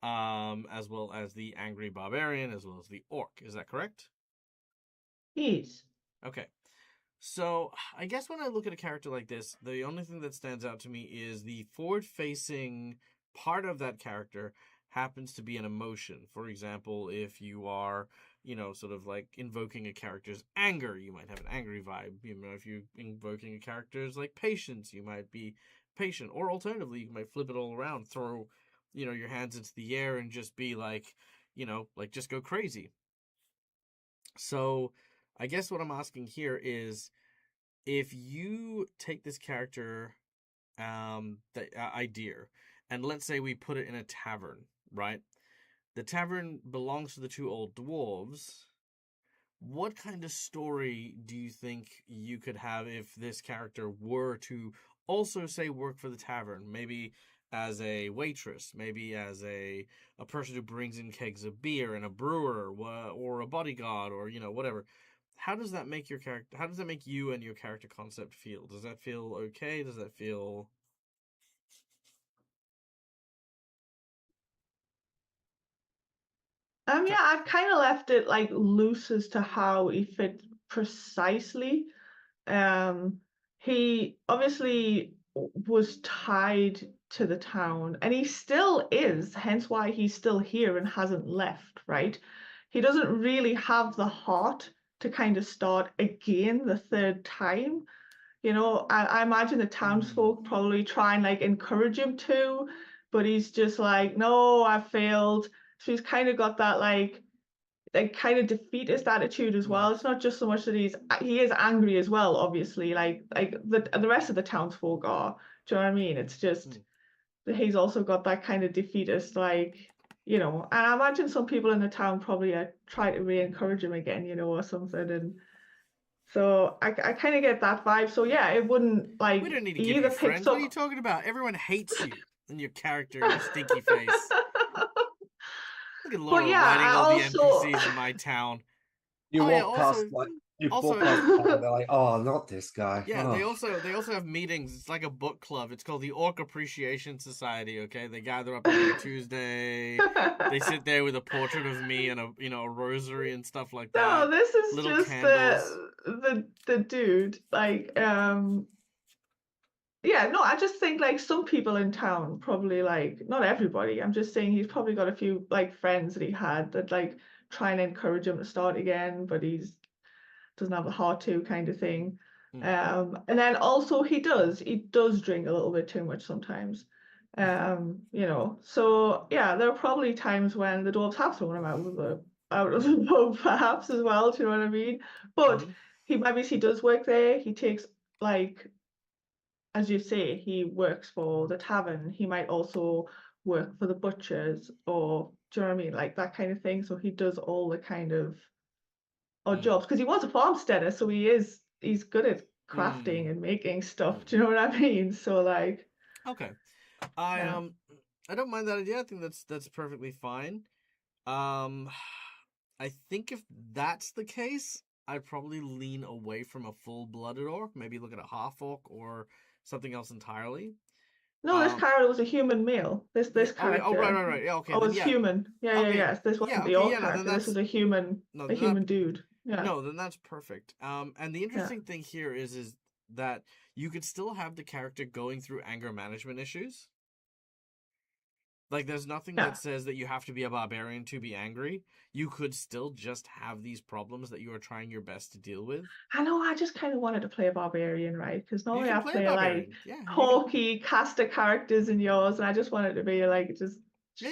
as well as the angry barbarian, as well as the orc. Is that correct? Yes. Okay. So I guess when I look at a character like this, the only thing that stands out to me is the forward-facing part of that character happens to be an emotion. For example, if you are, sort of like invoking a character's anger, you might have an angry vibe. If you're invoking a character's like patience, you might be patient. Or alternatively, you might flip it all around, throw, your hands into the air and just be like, like just go crazy. So I guess what I'm asking here is, if you take this character, the idea, and let's say we put it in a tavern, right? The tavern belongs to the two old dwarves. What kind of story do you think you could have if this character were to also say work for the tavern? Maybe as a waitress, maybe as a person who brings in kegs of beer and a brewer, or a bodyguard, or whatever. How does that make your character? How does that make you and your character concept feel? Does that feel okay? Does that feel Yeah, I've kind of left it like loose as to how he fit precisely. He obviously was tied to the town, and he still is, hence why he's still here and hasn't left, right? He doesn't really have the heart to kind of start again the third time. You know, I imagine the townsfolk probably try and like encourage him to, but he's just like, no, I failed. So he's kind of got that like kind of defeatist attitude as well. It's not just so much that he is angry as well, obviously, like the rest of the townsfolk are. Do you know what I mean? It's just that he's also got that kind of defeatist, like, you know, and I imagine some people in the town probably try to re-encourage him again, you know, or something. And so I kind of get that vibe. So yeah, it wouldn't like We don't need to he give either you picks friends. What up. are you talking about? Everyone hates you and your character and your stinky face. Look at Laura yeah, writing I all the also NPCs in my town. You Oh yeah, walk past also like you also walk past the and they're like, oh, not this guy. yeah, Oh. they also have meetings. It's like a book club. It's called the Orc Appreciation Society. Okay, they gather up every Tuesday. They sit there with a portrait of me and a rosary and stuff like that. No, this is Little just candles. the dude. Like, yeah, no, I just think like some people in town probably like not everybody. I'm just saying he's probably got a few like friends that he had that like try and encourage him to start again, but he's doesn't have the heart to kind of thing. And then also he does drink a little bit too much sometimes. You know, so yeah, there are probably times when the dwarves have thrown him out of the pub perhaps as well, do you know what I mean? But he does work there. He takes like, as you say, he works for the tavern. He might also work for the butchers, or do you know what I mean? Like that kind of thing. So he does all the kind of odd jobs because he was a farmsteader, so he's good at crafting and making stuff. Do you know what I mean? So like, Okay, yeah. I don't mind that idea. I think that's perfectly fine. I think if that's the case, I'd probably lean away from a full-blooded orc. Maybe look at a half orc or something else entirely. No, this character was a human male. This Yeah, character. oh, right. Yeah, okay. Oh, Then was yeah. human. Yeah, Okay. yes. This wasn't Yeah, the okay, orc yeah, no, then character. This was no, a human dude. Yeah. No, then that's perfect. And the interesting thing here is that you could still have the character going through anger management issues. Like, there's nothing that says that you have to be a barbarian to be angry. You could still just have these problems that you are trying your best to deal with. I know, I just kind of wanted to play a barbarian, right? Because normally I play like hawky caster characters in yours, and I just wanted to be like, just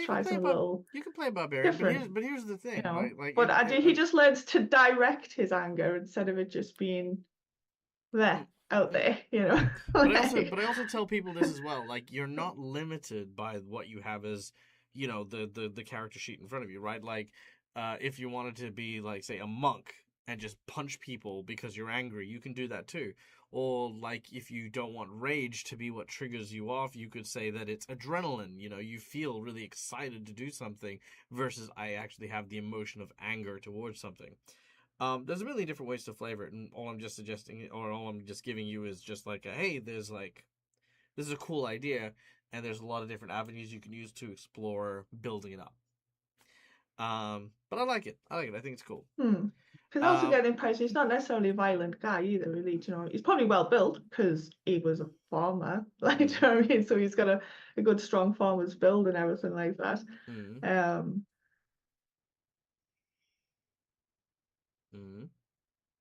try some little You can play a barbarian, different, but here's the thing, you know. right? Like, But he just learns to direct his anger instead of it just being there, out there, you know. But I also tell people this as well. Like, you're not limited by what you have as, you know, the character sheet in front of you, right? Like, if you wanted to be like, say, a monk and just punch people because you're angry, you can do that too. Or like, if you don't want rage to be what triggers you off, you could say that it's adrenaline. You know, you feel really excited to do something versus I actually have the emotion of anger towards something. There's a million different ways to flavor it, and all I'm just suggesting, or all I'm just giving you, is just like, hey, this is a cool idea, and there's a lot of different avenues you can use to explore building it up. But I like it. I think it's cool. Because also get the impression he's not necessarily a violent guy either, really. You know, he's probably well built because he was a farmer, like, do you know what I mean? So he's got a good, strong farmer's build and everything like that.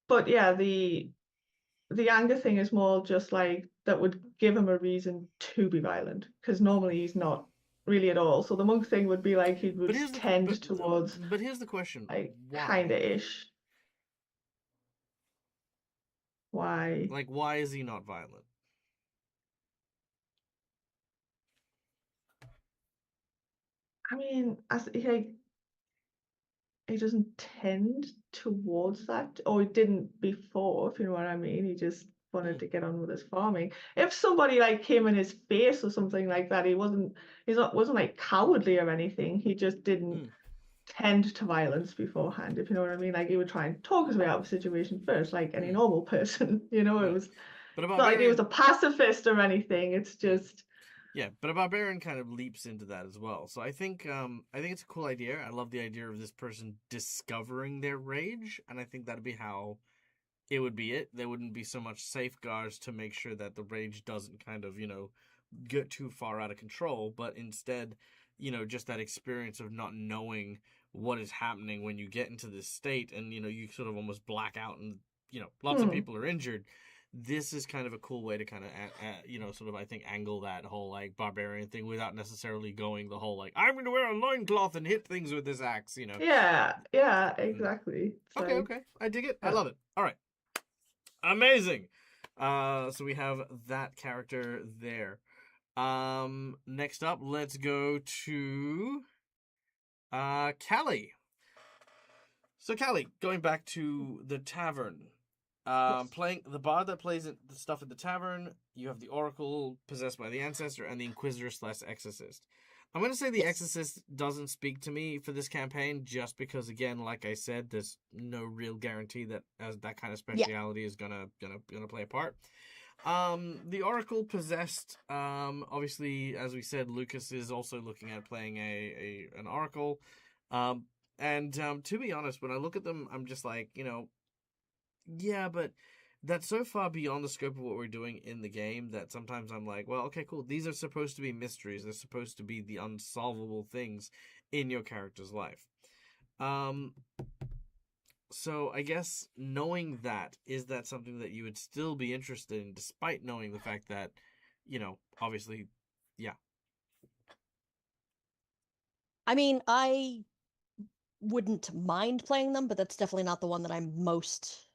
But yeah, the anger thing is more just like that would give him a reason to be violent, because normally he's not really at all. So the monk thing would be like he would tend towards. But here's the question: like why? Kinda ish. Why? Like, why is he not violent? I mean, he doesn't tend towards that, or he didn't before, if you know what I mean. He just wanted to get on with his farming. If somebody like came in his face or something like that, wasn't like cowardly or anything. He just didn't tend to violence beforehand, if you know what I mean. Like, he would try and talk his way out of a situation first, like any normal person. You know, it was not like he was a pacifist or anything. It's just. Yeah, but a barbarian kind of leaps into that as well. So I think it's a cool idea. I love the idea of this person discovering their rage, and I think that'd be how it would be it. There wouldn't be so much safeguards to make sure that the rage doesn't kind of, you know, get too far out of control, but instead, you know, just that experience of not knowing what is happening when you get into this state, and you sort of almost black out, and lots of people are injured. This is kind of a cool way to kind of sort of, I think, angle that whole like barbarian thing without necessarily going the whole like, I'm going to wear a loincloth and hit things with this axe. Yeah, exactly. It's Okay, like, okay, I dig it. I Yeah. love it. All right, amazing. So we have that character there. Next up, let's go to Callie. So Callie, going back to the tavern, Yes. playing the bard that plays the stuff at the tavern. You have the oracle possessed by the ancestor and the inquisitor / exorcist. I'm going to say the Yes. exorcist doesn't speak to me for this campaign, just because, again, like I said, there's no real guarantee that that kind of speciality is gonna play a part. The oracle possessed. Obviously, as we said, Lucas is also looking at playing an oracle. And to be honest, when I look at them, I'm just like, yeah, but that's so far beyond the scope of what we're doing in the game that sometimes I'm like, well, okay, cool. These are supposed to be mysteries. They're supposed to be the unsolvable things in your character's life. So I guess knowing that, is that something that you would still be interested in, despite knowing the fact that, obviously, yeah. I mean, I wouldn't mind playing them, but that's definitely not the one that I'm most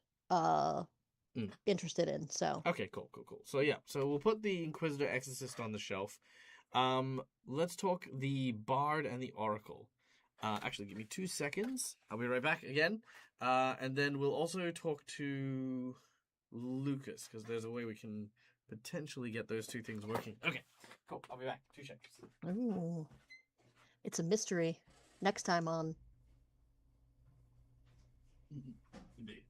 interested in. So Okay, cool. So yeah, so we'll put the Inquisitor Exorcist on the shelf. Let's talk the Bard and the Oracle. Actually, give me 2 seconds. I'll be right back again. And then we'll also talk to Lucas, because there's a way we can potentially get those two things working. Okay, cool. I'll be back. 2 seconds. ooh, it's a mystery. Next time on. Indeed.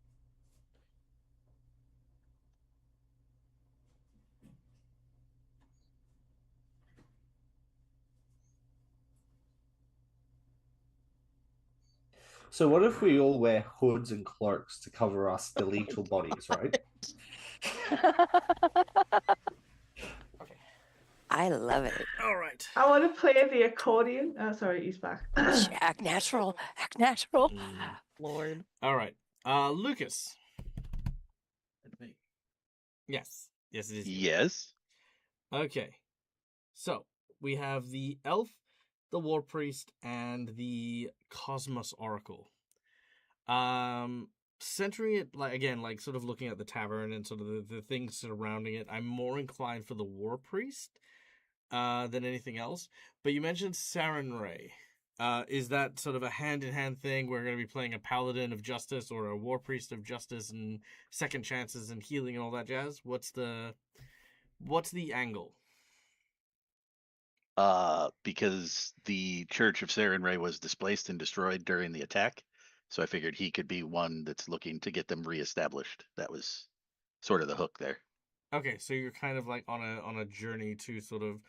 So what if we all wear hoods and cloaks to cover our skeletal bodies, right? Okay. I love it. All right. I want to play the accordion. Oh, sorry, he's back. Act natural. Act natural. Lord. All right. Lucas. Yes. Yes, it is. Yes. Okay. So we have the elf, the war priest, and the cosmos oracle. Centering it, like sort of looking at the tavern and sort of the things surrounding it, I'm more inclined for the war priest than anything else. But you mentioned Sarenrae. Is that sort of a hand-in-hand thing? We're going to be playing a paladin of justice or a war priest of justice and second chances and healing and all that jazz? What's the angle? Because the Church of Sarenrae was displaced and destroyed during the attack, so I figured he could be one that's looking to get them reestablished. That was sort of the hook there. Okay, so you're kind of like on a journey to sort of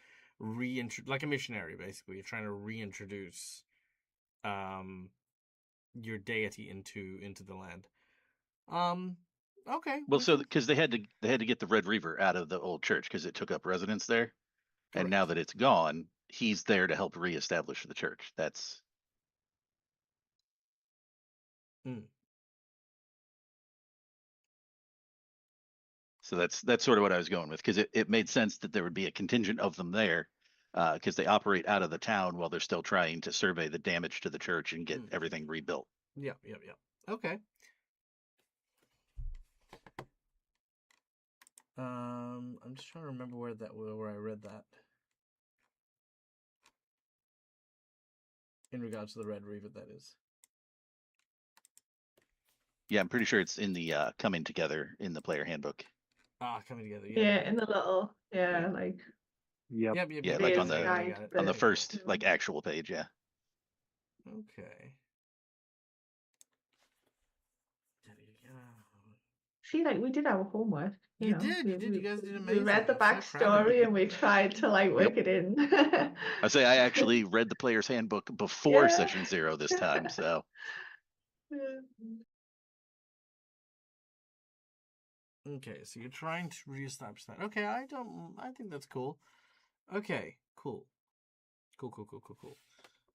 like a missionary, basically. You're trying to reintroduce your deity into the land. Okay. Well, so because they had to get the Red Reaver out of the old church because it took up residence there, and now that it's gone, he's there to help reestablish the church. That's So that's sort of what I was going with, because it made sense that there would be a contingent of them there, because they operate out of the town while they're still trying to survey the damage to the church and get everything rebuilt. Yep. Okay. I'm just trying to remember where I read that. In regards to the Red Reaver, that is. Yeah, I'm pretty sure it's in the coming together in the player handbook. Coming together. Yeah, in the little, like. Yep. Yeah, like on the first like actual page. Yeah. Okay. See, like, we did our homework. You did. You guys did amazing. We read the I'm so proud of backstory you. and we tried to like work it in. I say I actually read the player's handbook before session 0 this time, so. Okay, so you're trying to reestablish that. Okay, I think that's cool. Okay, cool.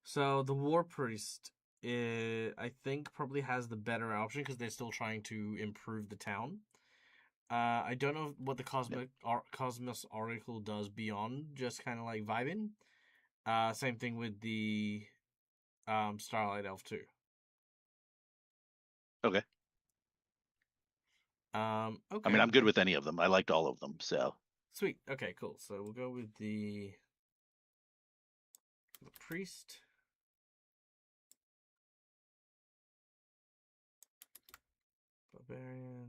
So the war priest I think probably has the better option because they're still trying to improve the town. I don't know what the Cosmos Oracle does beyond just kind of like vibing. Same thing with the Starlight Elf too. Okay. Okay. I mean, I'm good with any of them. I liked all of them. So Sweet. Okay, cool. So we'll go with the priest. Barbarian.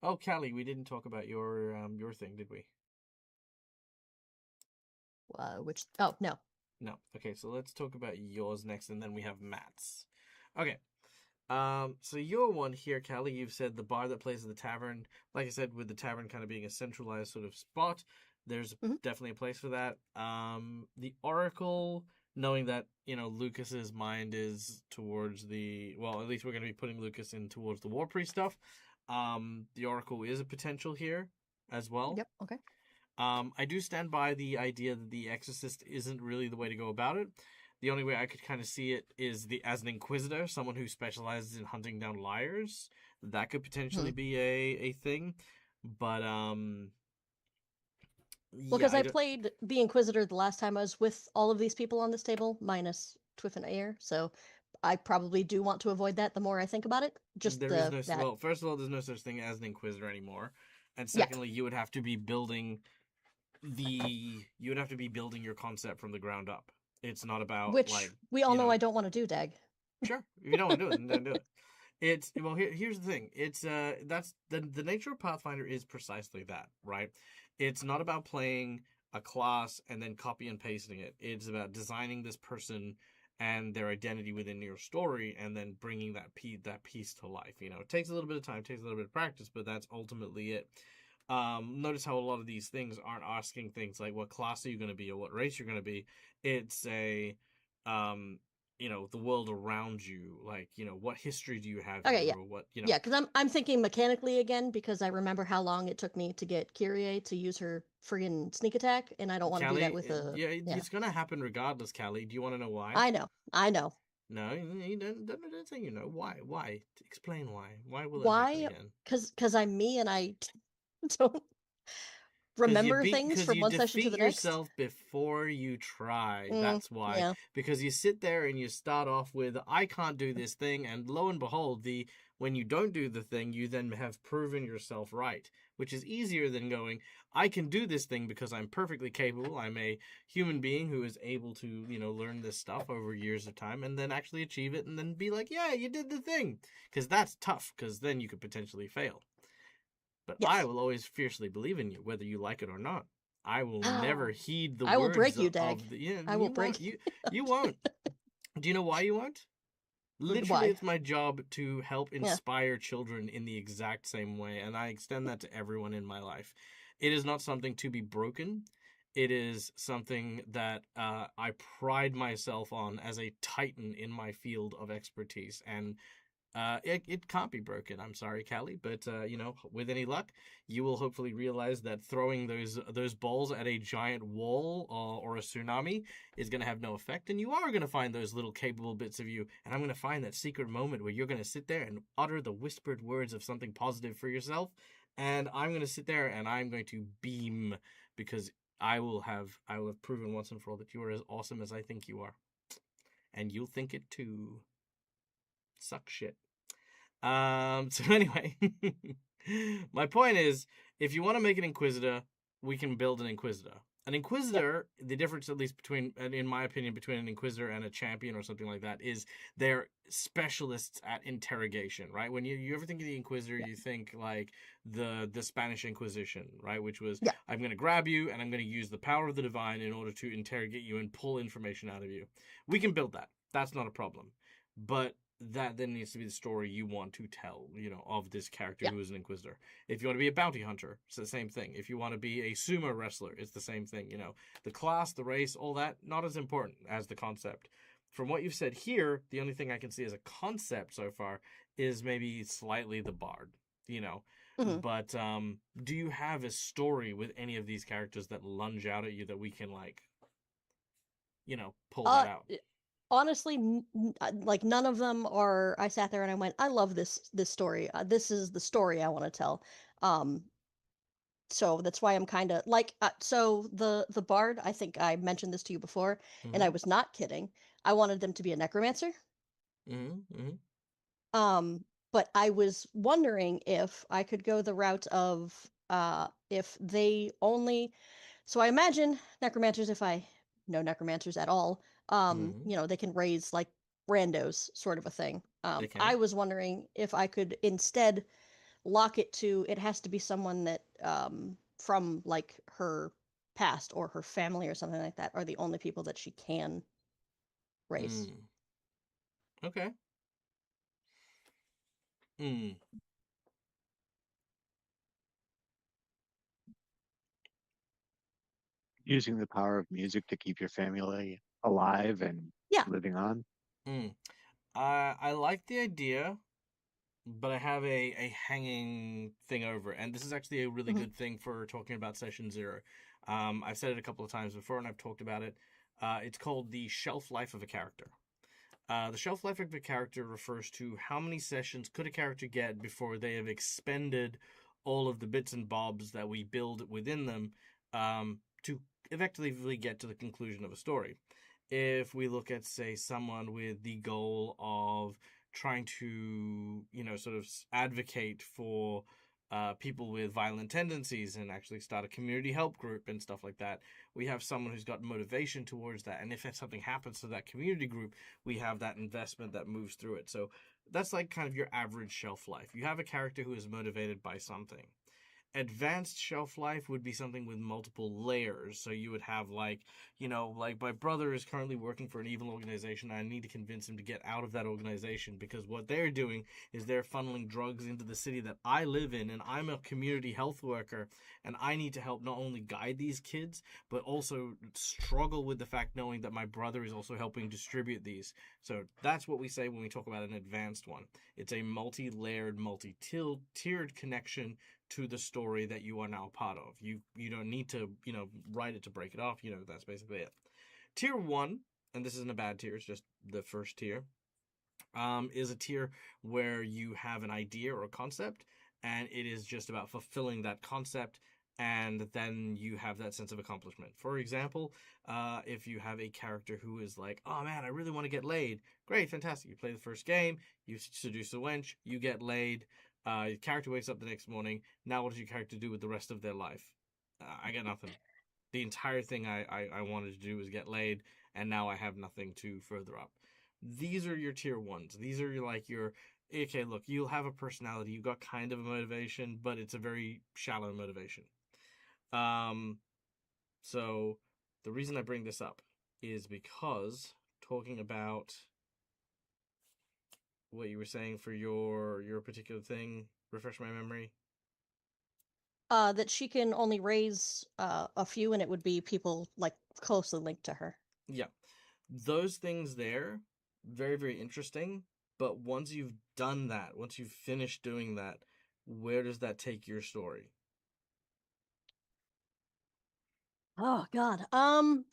Oh, Callie, we didn't talk about your thing, did we? Which? Oh no. No. Okay, so let's talk about yours next, and then we have Matt's. Okay. So your one here, Callie, you've said the bar that plays at the tavern. Like I said, with the tavern kind of being a centralized sort of spot, there's definitely a place for that. The Oracle, knowing that, Lucas's mind is towards well, at least we're going to be putting Lucas in towards the War Priest stuff. The Oracle is a potential here as well. Yep. Okay. I do stand by the idea that the Exorcist isn't really the way to go about it. The only way I could kind of see it is as an Inquisitor, someone who specializes in hunting down liars. That could potentially be a thing. But well, because I played the Inquisitor the last time I was with all of these people on this table, minus Twiff and Ayer, so I probably do want to avoid that the more I think about it. Well, first of all, there's no such thing as an Inquisitor anymore. And secondly, you would have to be building your concept from the ground up. It's not about we all know I don't want to do, Dag. Sure, if you don't want to do it, then don't do it. Here's the thing. It's that's the nature of Pathfinder is precisely that, right? It's not about playing a class and then copy and pasting it. It's about designing this person and their identity within your story, and then bringing that piece to life. It takes a little bit of time, takes a little bit of practice, but that's ultimately it. Notice how a lot of these things aren't asking things like what class are you going to be or what race you're going to be. It's the world around you, like, what history do you have Okay, here, or what, Yeah, because I'm thinking mechanically again, because I remember how long it took me to get Kyrie to use her friggin' sneak attack, and I don't want to do that with a... Yeah, it's going to happen regardless, Callie. Do you want to know why? I know. No, you don't say you know. Why? Explain why. Why will it happen again? Because I'm me and I don't remember things from one session to the next. You defeat yourself before you try. That's why. Yeah. Because you sit there and you start off with, I can't do this thing, and lo and behold, when you don't do the thing, you then have proven yourself right, which is easier than going, I can do this thing because I'm perfectly capable. I'm a human being who is able to, learn this stuff over years of time and then actually achieve it and then be like, yeah, you did the thing. Because that's tough, because then you could potentially fail. But yes. I will always fiercely believe in you, whether you like it or not. I will never heed the words. I will break you, Dag. I will break you. You won't. Do you know why you won't? Literally, it's my job to help inspire children in the exact same way, and I extend that to everyone in my life. It is not something to be broken. It is something that I pride myself on as a titan in my field of expertise, and it can't be broken. I'm sorry, Callie, but with any luck, you will hopefully realize that throwing those balls at a giant wall or a tsunami is going to have no effect, and you are going to find those little capable bits of you, and I'm going to find that secret moment where you're going to sit there and utter the whispered words of something positive for yourself, and I'm going to sit there and I'm going to beam because I will have proven once and for all that you are as awesome as I think you are, and you'll think it too. Suck shit. So anyway, my point is, if you want to make an Inquisitor, we can build an Inquisitor. An Inquisitor, the difference, at least in my opinion, between an Inquisitor and a champion or something like that, is they're specialists at interrogation, right? When you ever think of the Inquisitor, you think like the Spanish Inquisition, right? Which was, I'm going to grab you and I'm going to use the power of the divine in order to interrogate you and pull information out of you. We can build that. That's not a problem. But that then needs to be the story you want to tell, of this character who is an Inquisitor. If you want to be a bounty hunter, it's the same thing. If you want to be a sumo wrestler, it's the same thing. The class, the race, all that, not as important as the concept. From what you've said here, the only thing I can see as a concept so far is maybe slightly the bard, Mm-hmm. But do you have a story with any of these characters that lunge out at you that we can, like, pull that Uh, out? honestly, like none of them are. I sat there and I went, I love this story. This is the story I want to tell. Um, so that's why I'm kind of like so the bard, I think I mentioned this to you before, and I was not kidding. I wanted them to be a necromancer. But I was wondering if I could go the route of if they only, so I imagine necromancers, if I know necromancers at all, they can raise like randos sort of a thing. They can. I was wondering if I could instead lock it to it has to be someone that from like her past or her family or something like that are the only people that she can raise. Okay. Using the power of music to keep your family alive and Yeah. living on. I like the idea, but I have a hanging thing over it. And this is actually a really good thing for talking about session 0. I've said it a couple of times before, and I've talked about it. It's called the shelf life of a character. The shelf life of a character refers to how many sessions could a character get before they have expended all of the bits and bobs that we build within them to effectively get to the conclusion of a story. If we look at, say, someone with the goal of trying to, sort of advocate for people with violent tendencies and actually start a community help group and stuff like that, we have someone who's got motivation towards that. And if something happens to that community group, we have that investment that moves through it. So that's like kind of your average shelf life. You have a character who is motivated by something. Advanced shelf life would be something with multiple layers. So you would have like my brother is currently working for an evil organization. I need to convince him to get out of that organization because what they're doing is they're funneling drugs into the city that I live in, and I'm a community health worker, and I need to help not only guide these kids, but also struggle with the fact knowing that my brother is also helping distribute these. So that's what we say when we talk about an advanced one. It's a multi-layered, multi-tiered connection to the story that you are now part of. You don't need to, write it to break it off. That's basically it. Tier 1, and this isn't a bad tier, it's just the first tier, is a tier where you have an idea or a concept, and it is just about fulfilling that concept, and then you have that sense of accomplishment. For example, if you have a character who is like, oh man, I really want to get laid. Great, fantastic. You play the first game, you seduce a wench, you get laid. Your character wakes up the next morning. Now what does your character do with the rest of their life? I got nothing. The entire thing I wanted to do was get laid, and now I have nothing to further up. These are your tier 1s. These are your okay, look, you'll have a personality. You've got kind of a motivation, but it's a very shallow motivation. So the reason I bring this up is because talking about what you were saying for your particular thing, refresh my memory. That she can only raise a few, and it would be people like closely linked to her. Yeah, those things there, very, very interesting. But once you've done that, once you've finished doing that, where does that take your story? Oh God. I'm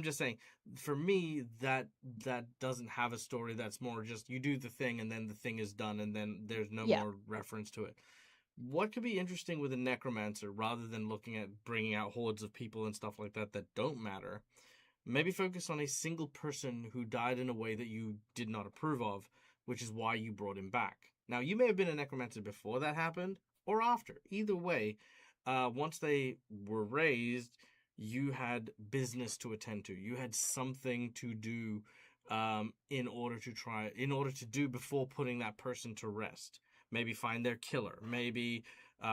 just saying, for me, that doesn't have a story. That's more just you do the thing and then the thing is done and then there's no more reference to it. What could be interesting with a necromancer, rather than looking at bringing out hordes of people and stuff like that don't matter? Maybe focus on a single person who died in a way that you did not approve of, which is why you brought him back. Now, you may have been a necromancer before that happened, or after. Either way, once they were raised, you had business to attend to. You had something to do in order to do before putting that person to rest. Maybe find their killer. Maybe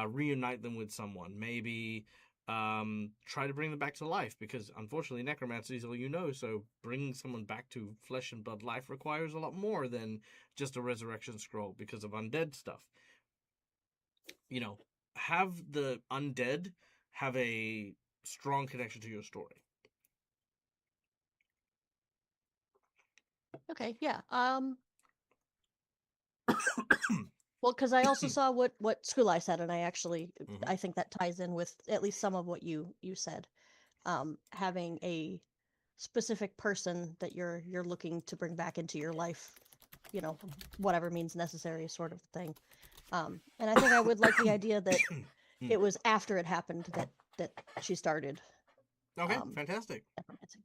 reunite them with someone. Maybe try to bring them back to life, because unfortunately necromancy is all you know, so bringing someone back to flesh and blood life requires a lot more than just a resurrection scroll because of undead stuff. Have the undead have a strong connection to your story. Okay, yeah. Well, because I also saw what Skulai said, and I think that ties in with at least some of what you said. Having a specific person that you're looking to bring back into your life, you know, whatever means necessary, sort of thing. And I think I would like the idea that it was after it happened that she started. Okay, fantastic. necromancy.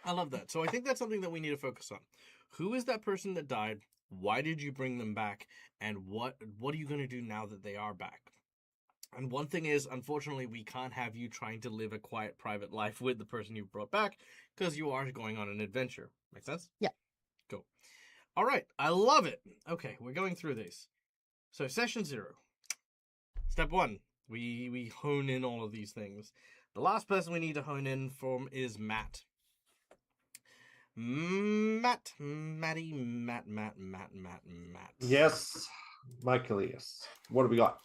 I love that. So I think that's something that we need to focus on. Who is that person that died? Why did you bring them back? And what are you going to do now that they are back? And one thing is, unfortunately, we can't have you trying to live a quiet, private life with the person you brought back because you are going on an adventure. Make sense? Yeah. Cool. All right. I love it. Okay, we're going through these. So session 0. Step 1. We hone in all of these things. The last person we need to hone in from is Matt. Matt. Yes, Michaelius. What do we got?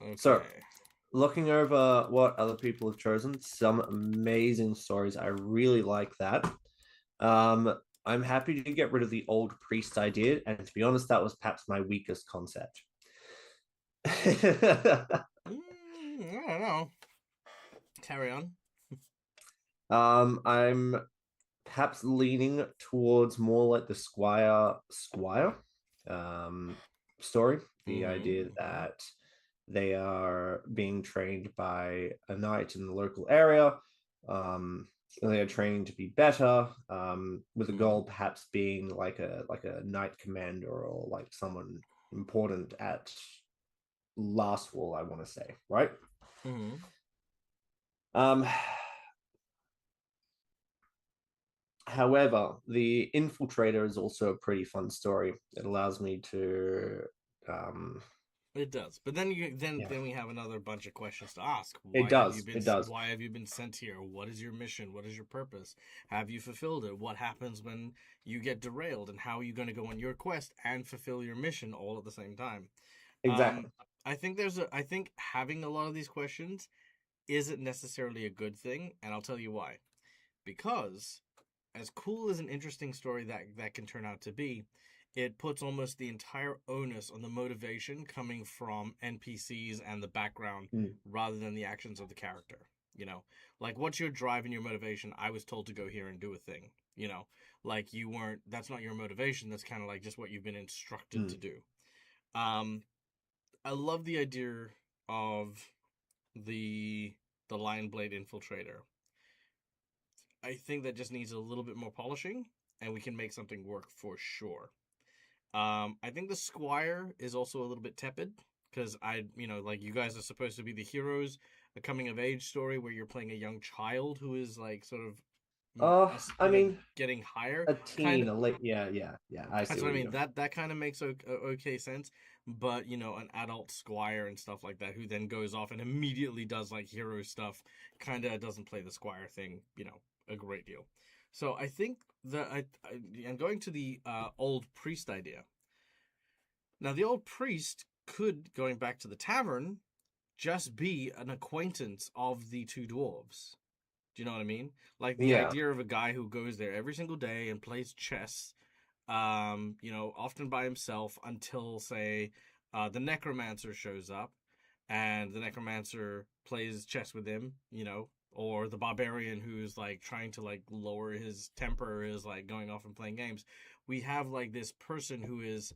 Okay. So, looking over what other people have chosen, some amazing stories. I really like that. I'm happy to get rid of the old priest idea, and to be honest, that was perhaps my weakest concept. I don't know. Carry on. I'm perhaps leaning towards more like the squire story. The idea that they are being trained by a knight in the local area. They are training to be better, with the goal perhaps being like a knight commander or like someone important at Last Wall, I want to say, right? However, the Infiltrator is also a pretty fun story. It allows me to It does, but then then we have another bunch of questions to ask. It does. Why have you been sent here? What is your mission? What is your purpose? Have you fulfilled it? What happens when you get derailed? And how are you going to go on your quest and fulfill your mission all at the same time? Exactly. I think having a lot of these questions isn't necessarily a good thing, and I'll tell you why. Because as cool as an interesting story that can turn out to be, it puts almost the entire onus on the motivation coming from NPCs and the background rather than the actions of the character. You know, like, what's your drive and your motivation? I was told to go here and do a thing. You know, like, that's not your motivation. That's kind of like just what you've been instructed to do. I love the idea of the Lion Blade Infiltrator. I think that just needs a little bit more polishing, and we can make something work for sure. I think the Squire is also a little bit tepid, because like, you guys are supposed to be the heroes, a coming of age story where you're playing a young child who is like sort of I mean, getting higher. a teen, a late, yeah. I see That's what I mean. mean. That kind of makes okay sense, but an adult Squire and stuff like that who then goes off and immediately does like hero stuff kind of doesn't play the Squire thing, a great deal. So I think that I'm going to the old priest idea. Now, the old priest could, going back to the tavern, just be an acquaintance of the two dwarves. Do you know what I mean? Like, the idea of a guy who goes there every single day and plays chess, often by himself until, say, the necromancer shows up, and the necromancer plays chess with him, or the barbarian who's like trying to like lower his temper is like going off and playing games. We have like this person who is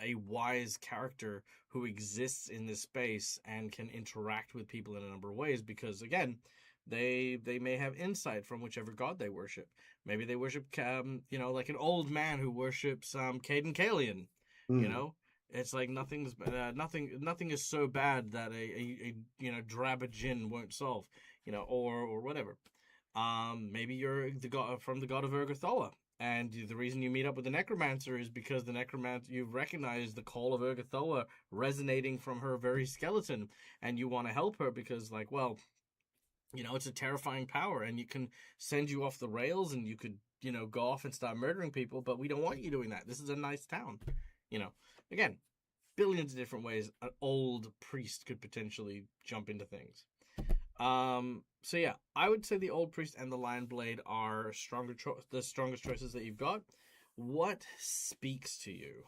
a wise character who exists in this space and can interact with people in a number of ways, because again, they may have insight from whichever god they worship. Maybe they worship like an old man who worships Caden Kalian. It's like nothing is so bad that a drab a djinn won't solve, or whatever. Maybe you're the god from the god of Urgathoa, and the reason you meet up with the necromancer is because the necromancer, you recognize the call of Urgathoa resonating from her very skeleton, and you want to help her because, like, well, it's a terrifying power, and it can send you off the rails, and you could, go off and start murdering people, but we don't want you doing that. This is a nice town. Again, billions of different ways an old priest could potentially jump into things. So yeah, I would say the old priest and the Lion Blade are the strongest choices that you've got. What speaks to you?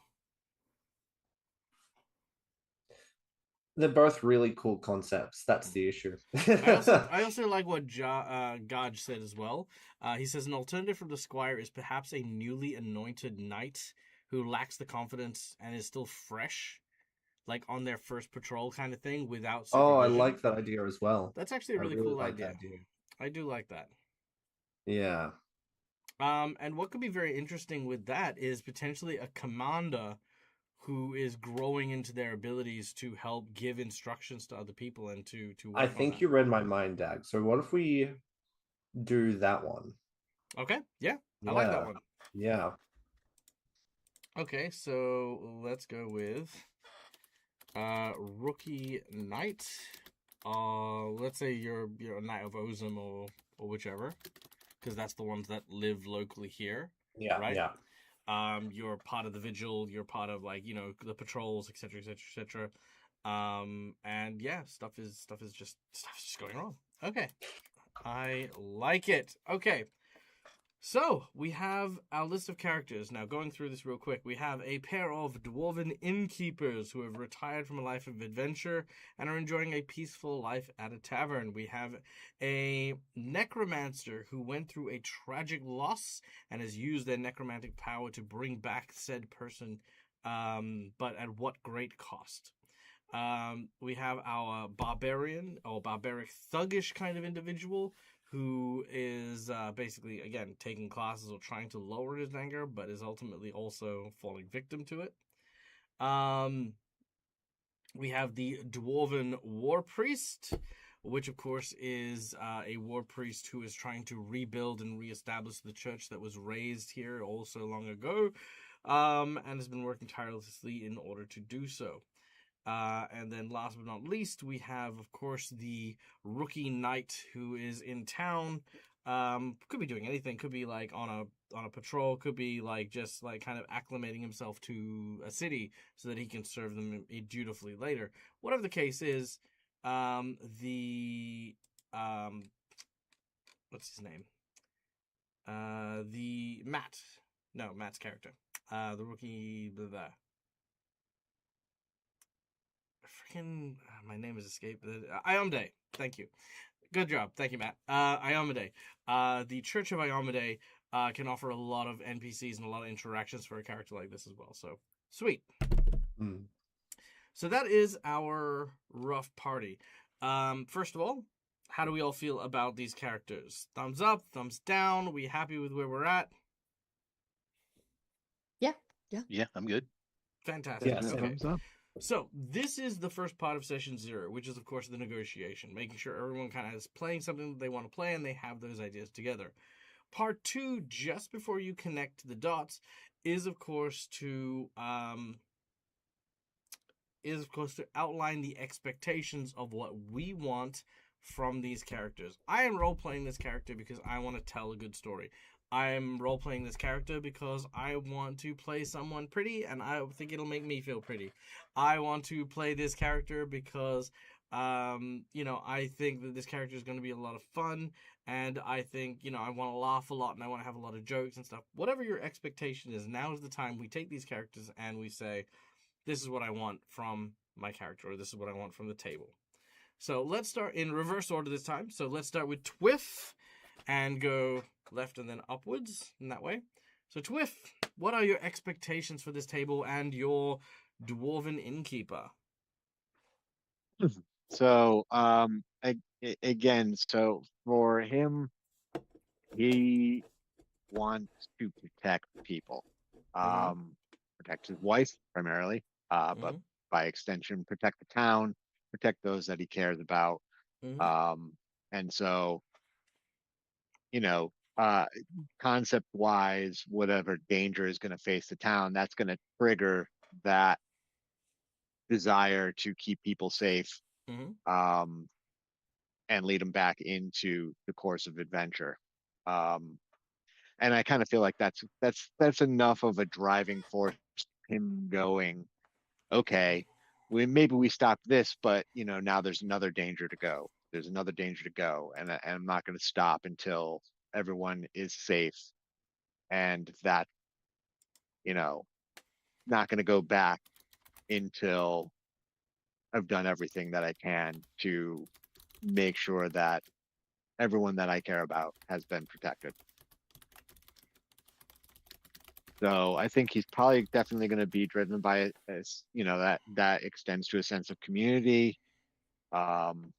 They're both really cool concepts. That's the issue. I also like what Gaj said as well. He says an alternative from the squire is perhaps a newly anointed knight who lacks the confidence and is still fresh, like on their first patrol kind of thing, without Oh, I supervision. like that idea as well. That's actually a I really really cool like idea. that idea. I do like that. Yeah. And what could be very interesting with that is potentially a commander who is growing into their abilities to help give instructions to other people and to work I on think that. you read my mind, Dag. So what if we do that one? Okay, yeah, I like that one. Yeah. Okay, so let's go with rookie knight. Let's say you're a knight of Ozum or whichever, because that's the ones that live locally here. Yeah. Right? Yeah. You're part of the vigil. You're part of the patrols, etc., etc., etc. And yeah, stuff is just going wrong. Okay, I like it. Okay. So, we have our list of characters. Now, going through this real quick, we have a pair of dwarven innkeepers who have retired from a life of adventure and are enjoying a peaceful life at a tavern. We have a necromancer who went through a tragic loss and has used their necromantic power to bring back said person, but at what great cost. We have our barbarian or barbaric thuggish kind of individual who is basically, again, taking classes or trying to lower his anger, but is ultimately also falling victim to it. We have the dwarven war priest, which of course is a war priest who is trying to rebuild and reestablish the church that was raised here all so long ago, and has been working tirelessly in order to do so. And then last but not least, we have, of course, the rookie knight who is in town. Could be doing anything. Could be like on a patrol. Could be like just like kind of acclimating himself to a city so that he can serve them dutifully later. Whatever the case is, what's his name? Matt's character. The rookie. Blah, blah. Freaking, my name is escaped. Iomade. Thank you. Good job. Thank you, Matt. Iomade. The Church of Iomade can offer a lot of NPCs and a lot of interactions for a character like this as well. So, sweet. Mm. So that is our rough party. First of all, how do we all feel about these characters? Thumbs up, thumbs down. Are we happy with where we're at? Yeah, I'm good. Fantastic. Yes. Okay. Thumbs up. So this is the first part of session 0, which is of course the negotiation, making sure everyone kind of is playing something that they want to play and they have those ideas together. Part 2, just before you connect the dots, is of course to outline the expectations of what we want from these characters. I am role playing this character because I want to tell a good story. I am role playing this character because I want to play someone pretty and I think it'll make me feel pretty. I want to play this character because I think that this character is going to be a lot of fun, and I think, I want to laugh a lot and I want to have a lot of jokes and stuff. Whatever your expectation is, now is the time we take these characters and we say, this is what I want from my character, or this is what I want from the table. So let's start in reverse order this time. So let's start with Twiff and go left and then upwards in that way. So Twiff, what are your expectations for this table and your dwarven innkeeper? So, again, so for him, he wants to protect people, protect his wife primarily, but by extension, protect the town, protect those that he cares about. And so, concept wise, whatever danger is going to face the town, that's going to trigger that desire to keep people safe, and lead them back into the course of adventure. And I kind of feel like that's enough of a driving force, him going, okay, maybe we stop this, but now there's another danger to go. There's another danger to go, and I'm not going to stop until everyone is safe, and that not going to go back until I've done everything that I can to make sure that everyone that I care about has been protected. So I think he's probably definitely going to be driven by it, as you know, that extends to a sense of community. Um,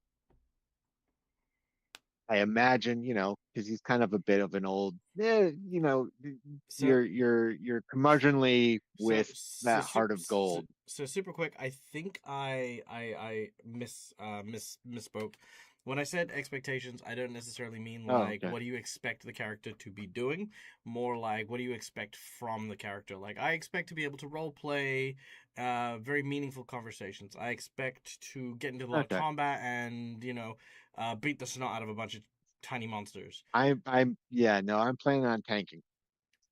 I imagine, because he's kind of a bit of an old, So you're curmudgeonly so with so that su- heart of so, gold. so super quick. I think I misspoke. When I said expectations, I don't necessarily mean Oh, like okay. what do you expect the character to be doing, more like what do you expect from the character. Like I expect to be able to role play very meaningful conversations. I expect to get into a lot of Okay. combat and, beat the snot out of a bunch of tiny monsters. Yeah, no, I'm planning on tanking.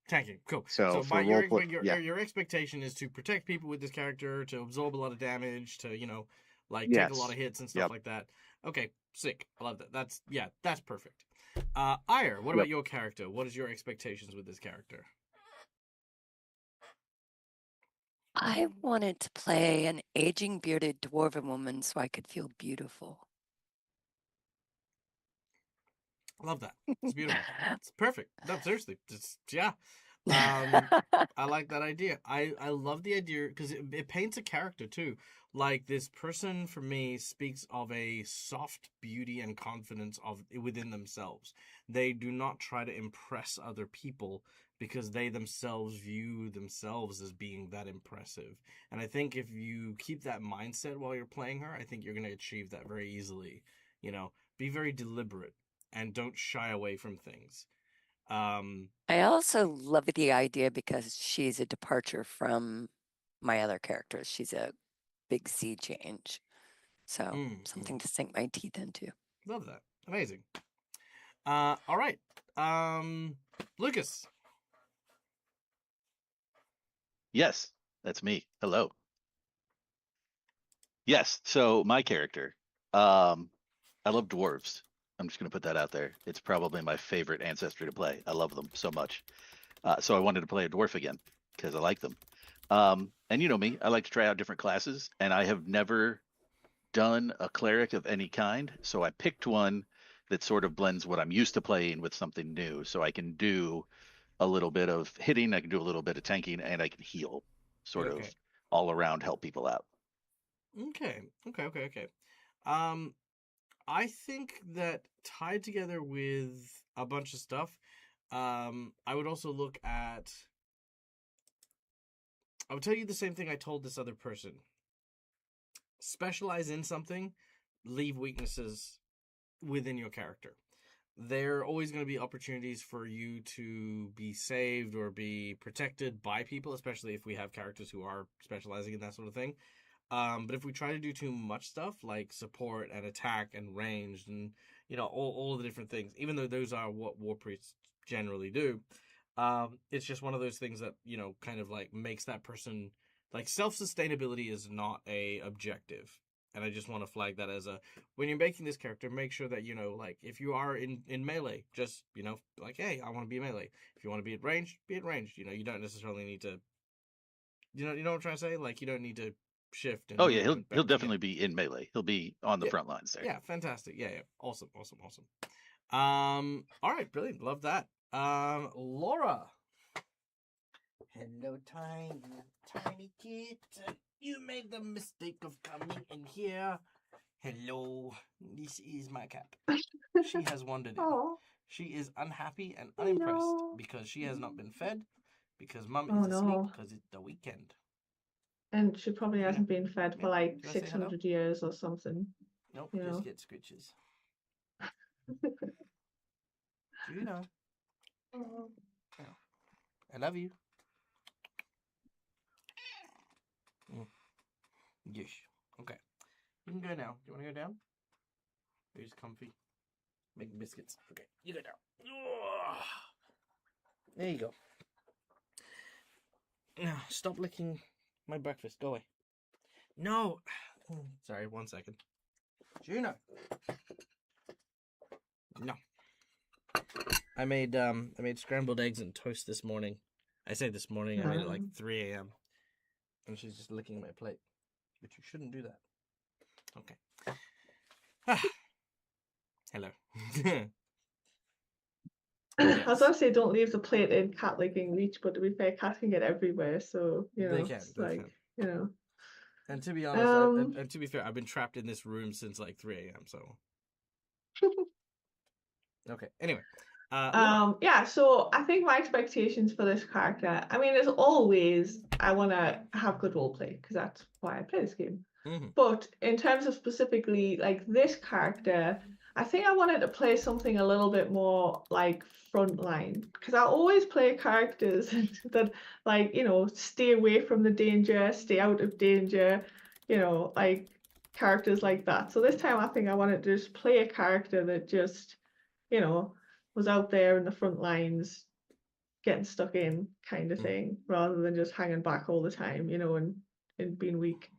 Tanking, cool. So So for by role play, yeah, your expectation is to protect people with this character, to absorb a lot of damage, to like take a lot yes, of hits and stuff yep, like that. Okay, sick. I love that. That's perfect. Ire, what yep. about your character? What is your expectations with this character? I wanted to play an aging bearded dwarven woman so I could feel beautiful. I love that. It's beautiful. It's perfect. No, seriously, yeah. I like that idea. I love the idea because it paints a character too. Like this person for me speaks of a soft beauty and confidence of within themselves. They do not try to impress other people because they themselves view themselves as being that impressive. And I think if you keep that mindset while you're playing her, I think you're going to achieve that very easily. Be very deliberate and don't shy away from things. I also love the idea because she's a departure from my other characters. She's a big sea change. So something to sink my teeth into. Love that. Amazing. All right. Lucas. Yes, that's me. Hello. Yes, so my character. I love dwarves. I'm just gonna put that out there. It's probably my favorite ancestry to play. I love them so much. So I wanted to play a dwarf again because I like them. And you know me, I like to try out different classes, and I have never done a cleric of any kind. So I picked one that sort of blends what I'm used to playing with something new. So I can do a little bit of hitting, I can do a little bit of tanking, and I can heal, sort of Okay. all around help people out. Okay. Um, I think that tied together with a bunch of stuff, I would also look at. I would tell you the same thing I told this other person. Specialize in something, leave weaknesses within your character. There are always going to be opportunities for you to be saved or be protected by people, especially if we have characters who are specializing in that sort of thing. But if we try to do too much stuff like support and attack and ranged and all of the different things, even though those are what war priests generally do, it's just one of those things that kind of like makes that person like self sustainability is not a objective. And I just want to flag that as a when you're making this character, make sure that like if you are in melee, just like hey, I want to be melee. If you want to be at range, be at range. You don't necessarily need to. You know what I'm trying to say? Like you don't need to shift and Oh yeah, move he'll and he'll bounce. Yeah, definitely be in melee. He'll be on the yeah, front lines there. yeah. Fantastic. Yeah. Awesome. All right, brilliant. Love that. Laura. Hello, tiny kitten. You made the mistake of coming in here. Hello, this is my cat. She has wandered in. Oh, She is unhappy and I unimpressed know. because she has not been fed because mum Oh is asleep no. because it's the weekend. And she probably Juna, hasn't been fed come for here. like Do you want to say hello? 600 years or something, Nope, you just know. get scritches. Juna, Oh. I love you. Yes. Okay. You can go now. Do you want to go down? Are you just comfy? Making biscuits. Okay, you go down. Ugh. There you go. Now, stop licking my breakfast. Go away. No. Sorry, 1 second. Juno. No. I made scrambled eggs and toast this morning. I say this morning. I made it like 3 a.m. And she's just licking my plate. But you shouldn't do that. Okay. Hello. I was Yes. gonna say don't leave the plate in cat licking reach, but to be fair, cat can get everywhere, so you They know, can, it's they like can. you know. And to be honest, and to be fair, I've been trapped in this room since like 3 a.m. So okay. Anyway, Laura. Yeah, so I think my expectations for this character, I mean, as always, I want to have good roleplay because that's why I play this game. Mhm. But in terms of specifically like this character, I think I wanted to play something a little bit more like frontline because I always play characters that like, you know, stay away from the danger, stay out of danger, you know, like characters like that. So this time I think I wanted to just play a character that just, you know, was out there in the front lines getting stuck in kind of thing rather than just hanging back all the time, you know, and being weak.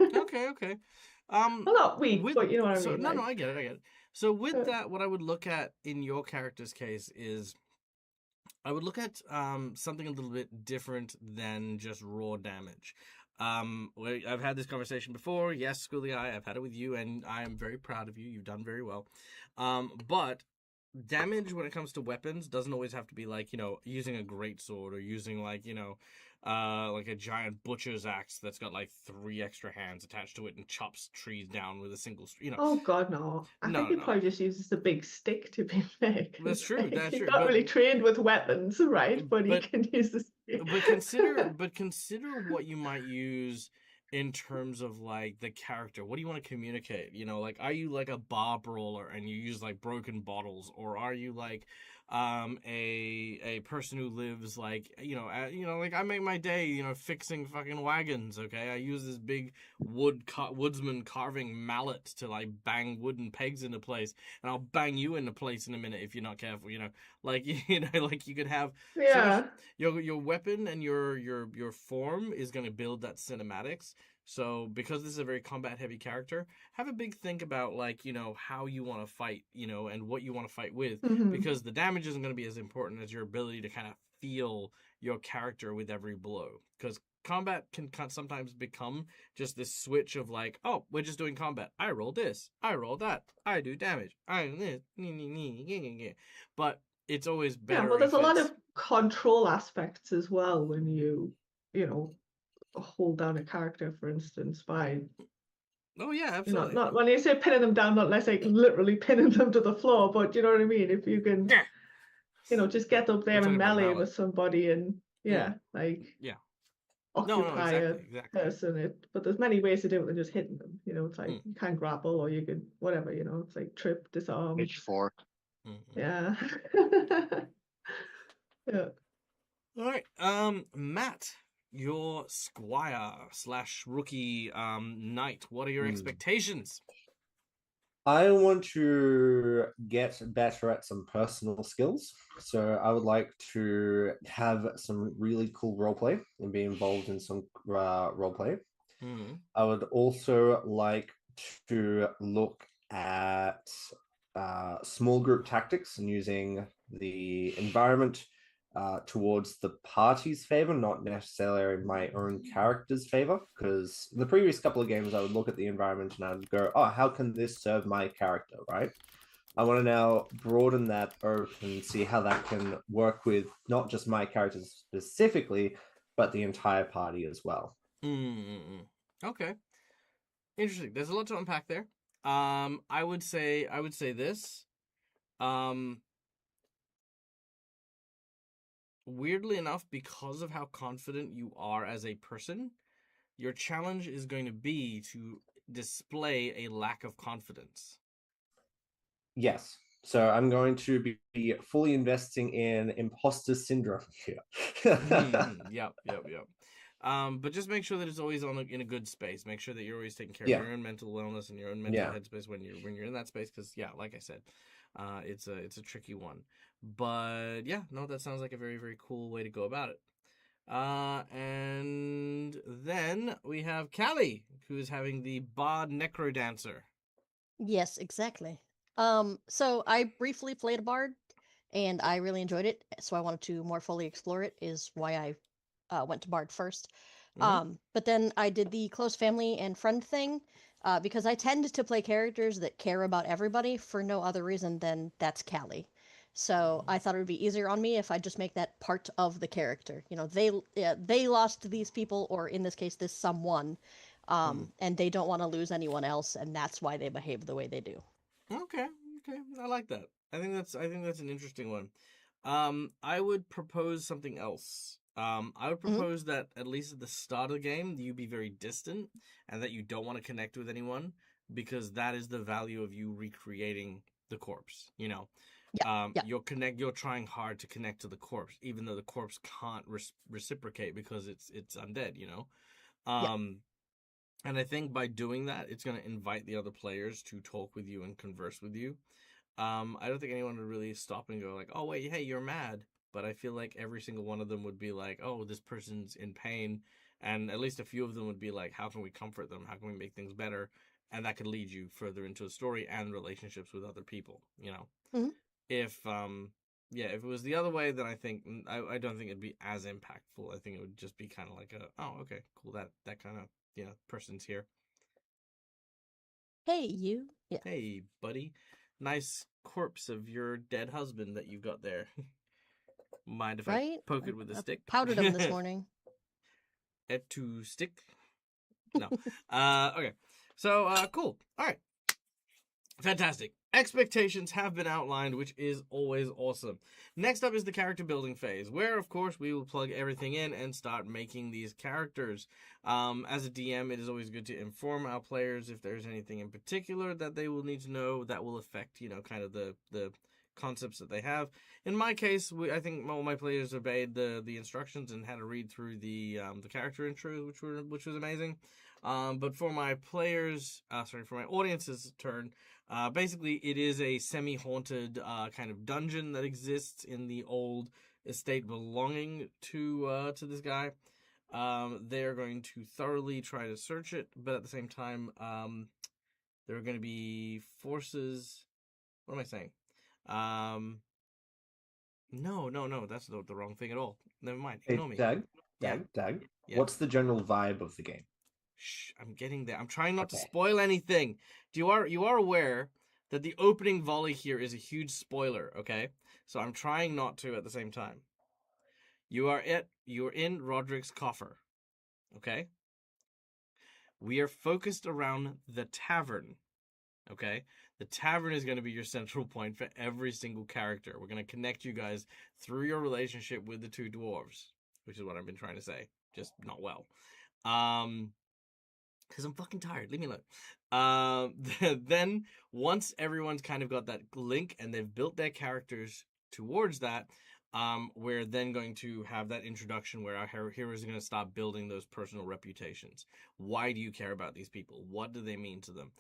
Okay, okay. Well, not weak, with but you know what I so mean. no, Like, I get it, I get it. So with uh, that, what I would look at in your character's case is I would look at something a little bit different than just raw damage. I've had this conversation before. Yes, Schooly, I've had it with you, and I am very proud of you. You've done very well. But damage when it comes to weapons doesn't always have to be like, you know, using a greatsword or using like, you know, like a giant butcher's axe that's got like 3 extra hands attached to it and chops trees down with a single, you know. oh God, no. I think he No. probably just uses the big stick to be fair. That's true. Like, That's he's true. not really trained with weapons, right? But he but can use the stick. but consider what you might use in terms of like the character. What do you want to communicate? You know, like are you like a bar brawler and you use like broken bottles, or are you like a person who lives like you know, like I make my day, you know, fixing fucking wagons. Okay, I use this big woodsman carving mallet to like bang wooden pegs into place, and I'll bang you into place in a minute if you're not careful. You know, like you know, like you could have so much. Yeah. Your weapon and your form is going to build that cinematics. So because this is a very combat heavy character, have a big think about like, you know, how you want to fight, you know, and what you want to fight with, Mhm. because the damage isn't going to be as important as your ability to kind of feel your character with every blow. Because combat can sometimes become just this switch of like, oh, we're just doing combat. I roll this, I roll that, I do damage, I this, but it's always Yeah, better but there's if a lot it's of control aspects as well when you know, hold down a character, for instance, by oh yeah, you know, absolutely. not when you say pinning them down, not necessarily literally pinning them to the floor, but you know what I mean? If you can, Yeah. you know, just get up We're there and talking about a melee mallet. with somebody and yeah, like Yeah. No, occupy a exactly. person. But there's many ways to do it than just hitting them. You know, it's like Mm. you can grapple or you could whatever, you know, it's like trip, disarm. Pitchfork. Mm-hmm. Yeah. Yeah. All right. Matt, your squire slash rookie knight. What are your expectations? I want to get better at some personal skills. So I would like to have some really cool roleplay and be involved in some roleplay. Mm-hmm. I would also like to look at small group tactics and using the environment towards the party's favor, not necessarily my own character's favor. Because the previous couple of games, I would look at the environment and I'd go, oh, how can this serve my character, right? I want to now broaden that earth and see how that can work with not just my characters specifically, but the entire party as well. Mm-hmm. Okay. Interesting. There's a lot to unpack there. I would say this. Weirdly enough, because of how confident you are as a person, your challenge is going to be to display a lack of confidence. Yes. So I'm going to be fully investing in imposter syndrome here. Yep. But just make sure that it's always in a good space. Make sure that you're always taking care of Yeah. your own mental wellness and your own mental headspace when you're in that space. Because yeah, like I said, it's a tricky one. But yeah, no, that sounds like a very, very cool way to go about it. And then we have Callie, who's having the Bard Necrodancer. Yes, exactly. So I briefly played a bard, and I really enjoyed it. So I wanted to more fully explore it. Is why I went to bard first. But then I did the close family and friend thing because I tend to play characters that care about everybody for no other reason than that's Callie. So I thought it would be easier on me if I just make that part of the character. You know, they lost these people, or in this case, this someone, and they don't want to lose anyone else, and that's why they behave the way they do. Okay, okay, I like that. I think that's an interesting one. I would propose something else. I would propose that at least at the start of the game, you be very distant and that you don't want to connect with anyone because that is the value of you recreating the corpse. You know, Yeah. you're trying hard to connect to the corpse, even though the corpse can't reciprocate because it's undead. You know, Yeah. and I think by doing that, it's going to invite the other players to talk with you and converse with you. I don't think anyone would really stop and go like, "Oh wait, hey, you're mad." But I feel like every single one of them would be like, "Oh, this person's in pain," and at least a few of them would be like, "How can we comfort them? How can we make things better?" And that could lead you further into a story and relationships with other people. You know, Mhm. if yeah, if it was the other way, then I think I don't think it'd be as impactful. I think it would just be kind of like a, "Oh, okay, cool, that kind of person's here. Hey, you. Yeah. Hey, buddy, nice corpse of your dead husband that you've got there." Mind if I Right? poke it with a stick? Powdered him this morning. Et tu stick? No. Okay. So, cool. All right. Fantastic. Expectations have been outlined, which is always awesome. Next up is the character building phase, where, of course, we will plug everything in and start making these characters. As a DM, it is always good to inform our players if there's anything in particular that they will need to know that will affect, kind of the concepts that they have. In my case, I think all my players obeyed the instructions and had to read through the character intros, which was amazing. But for my players, for my audience's turn, basically it is a semi-haunted kind of dungeon that exists in the old estate belonging to this guy. They're going to thoroughly try to search it, but at the same time, there are going to be forces. What am I saying? No, that's the wrong thing at all. Never mind. Hey, Ignore me. Doug, Yeah. Doug. Yeah. What's the general vibe of the game? Shh, I'm getting there. I'm trying not to Okay. spoil anything. You are aware that the opening volley here is a huge spoiler, okay? So I'm trying not to at the same time. You're in Roderick's coffer, okay? We are focused around the tavern, okay? The tavern is going to be your central point for every single character. We're going to connect you guys through your relationship with the two dwarves, which is what I've been trying to say, just not well. Because I'm fucking tired. Leave me alone. Then, once everyone's kind of got that link and they've built their characters towards that, we're then going to have that introduction where our heroes are going to start building those personal reputations. Why do you care about these people? What do they mean to them,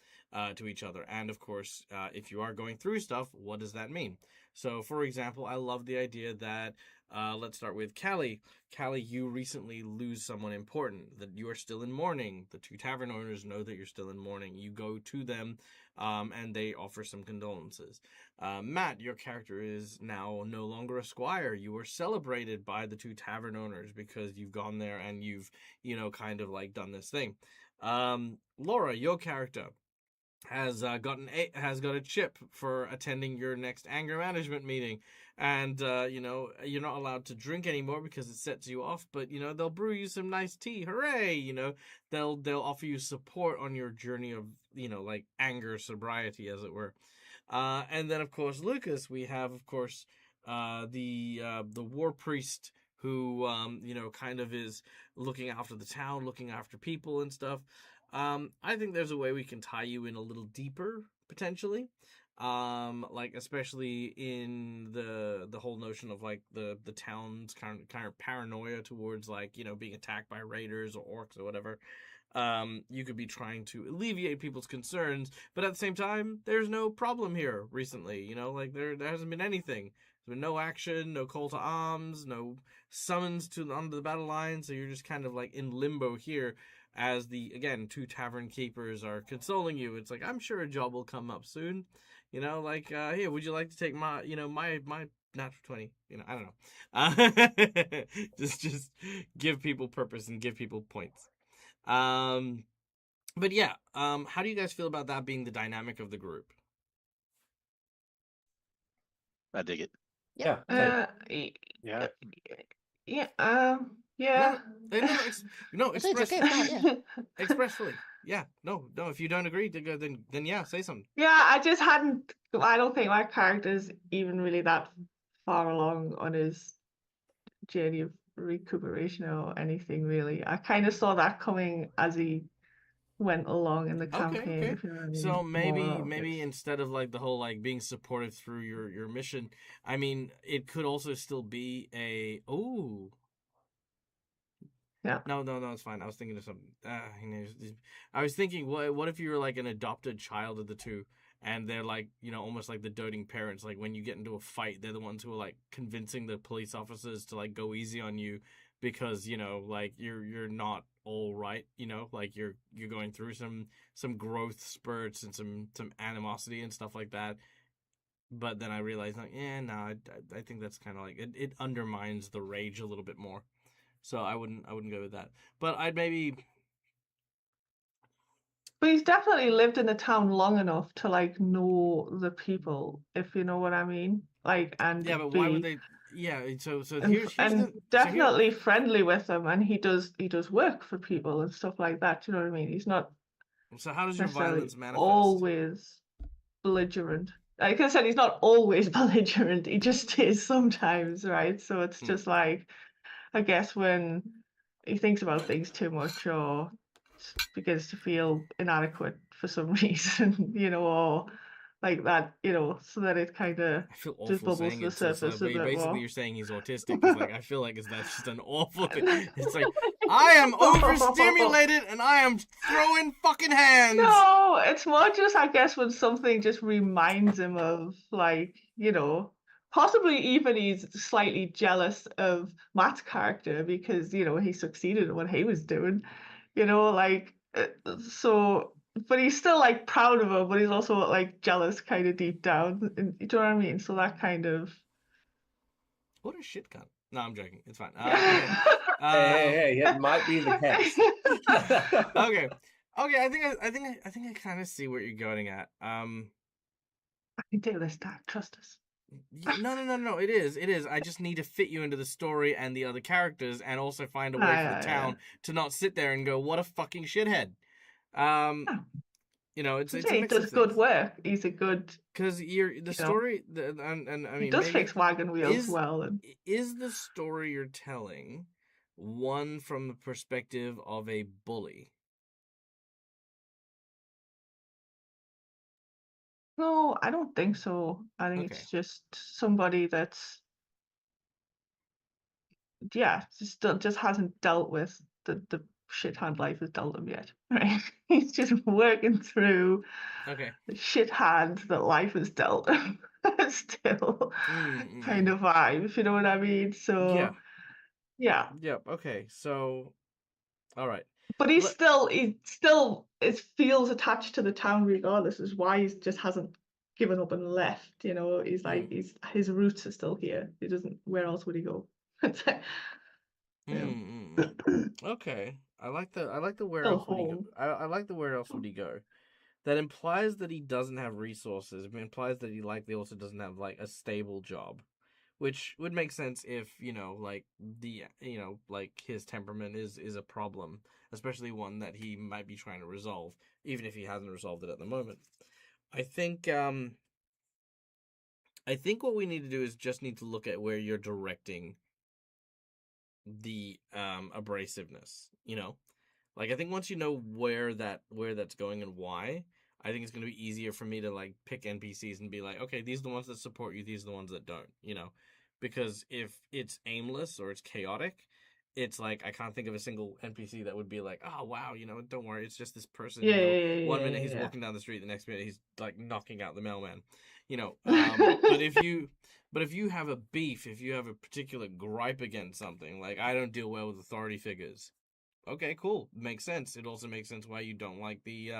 to each other? And of course, if you are going through stuff, what does that mean? So, for example, I love the idea that let's start with Callie. Callie, you recently lose someone important, that you are still in mourning. The two tavern owners know that you're still in mourning. You go to them, and they offer some condolences. Matt, your character is now no longer a squire. You were celebrated by the two tavern owners because you've gone there and you've, kind of like done this thing. Laura, your character has got a chip for attending your next anger management meeting, and you're not allowed to drink anymore because it sets you off, but they'll brew you some nice tea. Hooray! They'll offer you support on your journey of like anger sobriety, as it were. And then of course Lucas, we have of course the war priest who kind of is looking after the town, looking after people and stuff. I think there's a way we can tie you in a little deeper, potentially. Like especially in the whole notion of like the town's kind of paranoia towards like, being attacked by raiders or orcs or whatever. You could be trying to alleviate people's concerns, but at the same time, there's no problem here recently, like there hasn't been anything. There's been no action, no call to arms, no summons to onto the battle line, so you're just kind of like in limbo here as the, again, two tavern keepers are consoling you. It's like, I'm sure a job will come up soon. Here, would you like to take my natural 20. I don't know. Just give people purpose and give people points. But yeah, how do you guys feel about that being the dynamic of the group? I dig it. Yeah. Yeah. Yeah. No, Yeah. no, I'd say it's express, okay if not, yeah. express fully. Yeah, no. If you don't agree, then yeah, say something. Yeah, I just hadn't. I don't think my character's even really that far along on his journey of recuperation or anything really. I kind of saw that coming as he went along in the campaign, Okay. if you know what I So mean. More of maybe it. instead of like the whole like being supportive through your mission, I mean, it could also still be a Yeah. No, it's fine. I was thinking of something. I was thinking, what if you were like an adopted child of the two, and they're like, almost like the doting parents. Like when you get into a fight, they're the ones who are like convincing the police officers to like go easy on you because like you're not all right. Like you're going through some growth spurts and some animosity and stuff like that. But then I realized, like, no, I think that's kind of like it undermines the rage a little bit more. So I wouldn't go with that. But I'd maybe. But he's definitely lived in the town long enough to like know the people, if you know what I mean. Like and Yeah, but why would be they? Yeah, so and here's and the definitely friendly with them, and he does work for people and stuff like that. You know what I mean? He's not so how does your necessarily violence manifest? always belligerent. Like I said, he's not always belligerent. He just is sometimes, right? So it's just like, I guess when he thinks about things too much or begins to feel inadequate for some reason, or like that, so that it kind of I feel just awful bubbles saying to the it to surface a but bit basically more. you're saying he's autistic because like I feel like that's just an awful thing. It's like I am overstimulated and I am throwing fucking hands. No, it's more just, I guess, when something just reminds him of, like, possibly even he's slightly jealous of Matt's character because, he succeeded in what he was doing, like, so, but he's still, like, proud of him, but he's also, like, jealous kind of deep down. And, you know what I mean? So that kind of. What a shit cunt. No, I'm joking. It's fine. Okay. Hey, it might be the case. Okay. I think I kind of see what you're going at. I can do this, Dad. Trust us. No. It is. I just need to fit you into the story and the other characters, and also find a way for the town to not sit there and go, "What a fucking shithead." It's a he mix does of good things. work. He's a good. Because the story, and I mean, he does maybe fix wagon wheels well. And is the story you're telling one from the perspective of a bully? no, I don't think so. I think it's just somebody that's just hasn't dealt with the shit hand life has dealt him yet. Right? He's just working through the shit hand that life has dealt him. Still kind of vibe, if you know what I mean. So yeah. Yep. Okay. So all right. But he still it feels attached to the town regardless, is why he just hasn't given up and left. He's like his roots are still here. He doesn't, where else would he go? Okay. I like the where Still else would he go. home. I like the where else would he go. That implies that he doesn't have resources. It implies that he likely also doesn't have like a stable job. Which would make sense if, like like his temperament is a problem, especially one that he might be trying to resolve, even if he hasn't resolved it at the moment. I think what we need to do is just need to look at where you're directing the abrasiveness, Like I think once you know where that's going and why, I think it's going to be easier for me to like pick NPCs and be like, okay, these are the ones that support you, these are the ones that don't, Because if it's aimless or it's chaotic, it's like I can't think of a single NPC that would be like, oh wow, don't worry, it's just this person. One minute he's walking down the street, the next minute he's like knocking out the mailman. But if you have a beef, if you have a particular gripe against something, like I don't deal well with authority figures. Okay, cool, makes sense. It also makes sense why you don't like the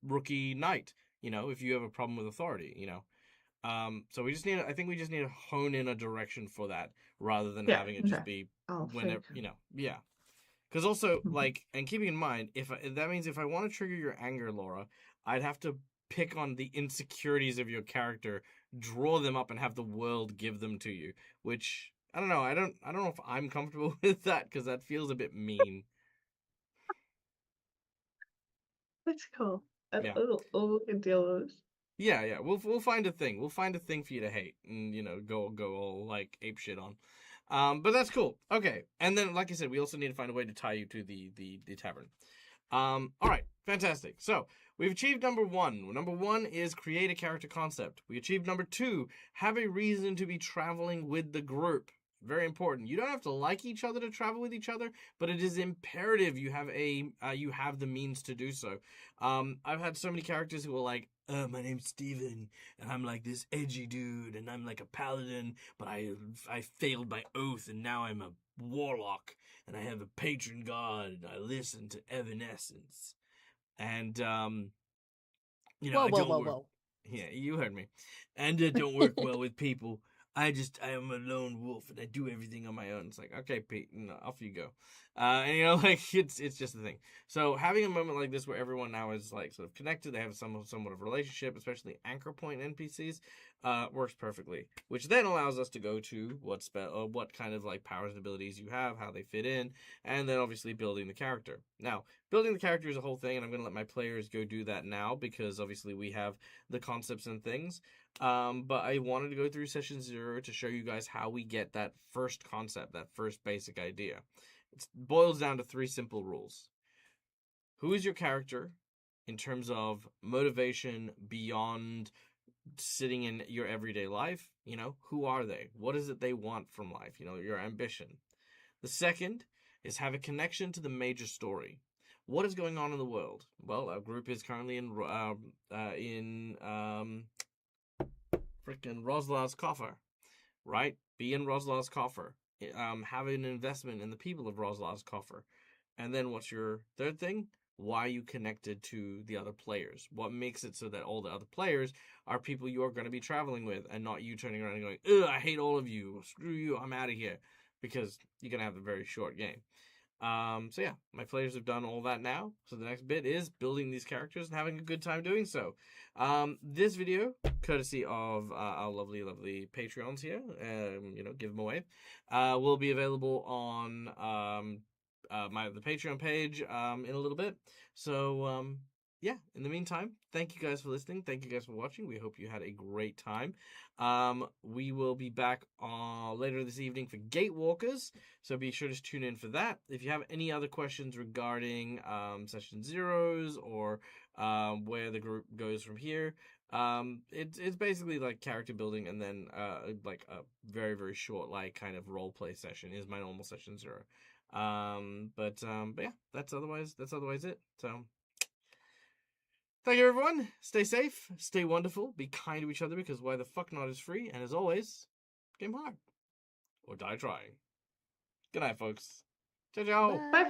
rookie knight. If you have a problem with authority, So we just need, I think we just need to hone in a direction for that rather than Yeah, having it just okay. be I'll whenever, think. yeah. Because also, Mhm. like, and keeping in mind, if that means if I want to trigger your anger, Laura, I'd have to pick on the insecurities of your character, draw them up, and have the world give them to you. Which I don't know. I don't know if I'm comfortable with that because that feels a bit mean. That's cool. Yeah. We can deal with it. Yeah. We'll find a thing. We'll find a thing for you to hate and go all like ape shit on. But that's cool. Okay. And then, like I said, we also need to find a way to tie you to the tavern. All right, fantastic. So we've achieved number one. Number one is create a character concept. We achieved number two, have a reason to be traveling with the group. Very important. You don't have to like each other to travel with each other, but it is imperative you have you have the means to do so. I've had so many characters who are like, my name's Steven, and I'm like this edgy dude, and I'm like a paladin, but I failed my oath, and now I'm a warlock, and I have a patron god, and I listen to Evanescence, and Whoa, I whoa, don't whoa, work. whoa. Yeah, you heard me, and don't work well with people. I am a lone wolf, and I do everything on my own. It's like, okay, Pete, off you go. And like it's just the thing. So having a moment like this where everyone now is like sort of connected, they have somewhat of a relationship, especially anchor point NPCs, works perfectly. Which then allows us to go to what kind of like powers and abilities you have, how they fit in, and then obviously building the character. Now, building the character is a whole thing, and I'm going to let my players go do that now because obviously we have the concepts and things. But I wanted to go through session 0 to show you guys how we get that first concept, that first basic idea. It boils down to 3 simple rules. Who is your character in terms of motivation beyond sitting in your everyday life? Who are they? What is it they want from life? Your ambition. The second is have a connection to the major story. What is going on in the world? Well, our group is currently in freaking Roslar's coffer, right? Be in Roslar's coffer. Have an investment in the people of Roslar's coffer. And then what's your third thing? Why are you connected to the other players? What makes it so that all the other players are people you are going to be traveling with and not you turning around and going, ugh, I hate all of you. Screw you. I'm out of here. Because you're going to have a very short game. So yeah, my players have done all that now. So the next bit is building these characters and having a good time doing so. This video, courtesy of our lovely, lovely Patreons here, give them away, will be available on the Patreon page in a little bit. So yeah, in the meantime, thank you guys for listening. Thank you guys for watching. We hope you had a great time. We will be back later this evening for Gatewalkers, so be sure to tune in for that. If you have any other questions regarding session 0s or where the group goes from here, it's basically like character building and then like a very, very short like kind of role play session is my normal session 0. But yeah, that's otherwise it. So thank you, everyone. Stay safe, stay wonderful, be kind to each other because why the fuck not is free. And as always, game hard or die trying. Good night, folks. Ciao, ciao. Bye.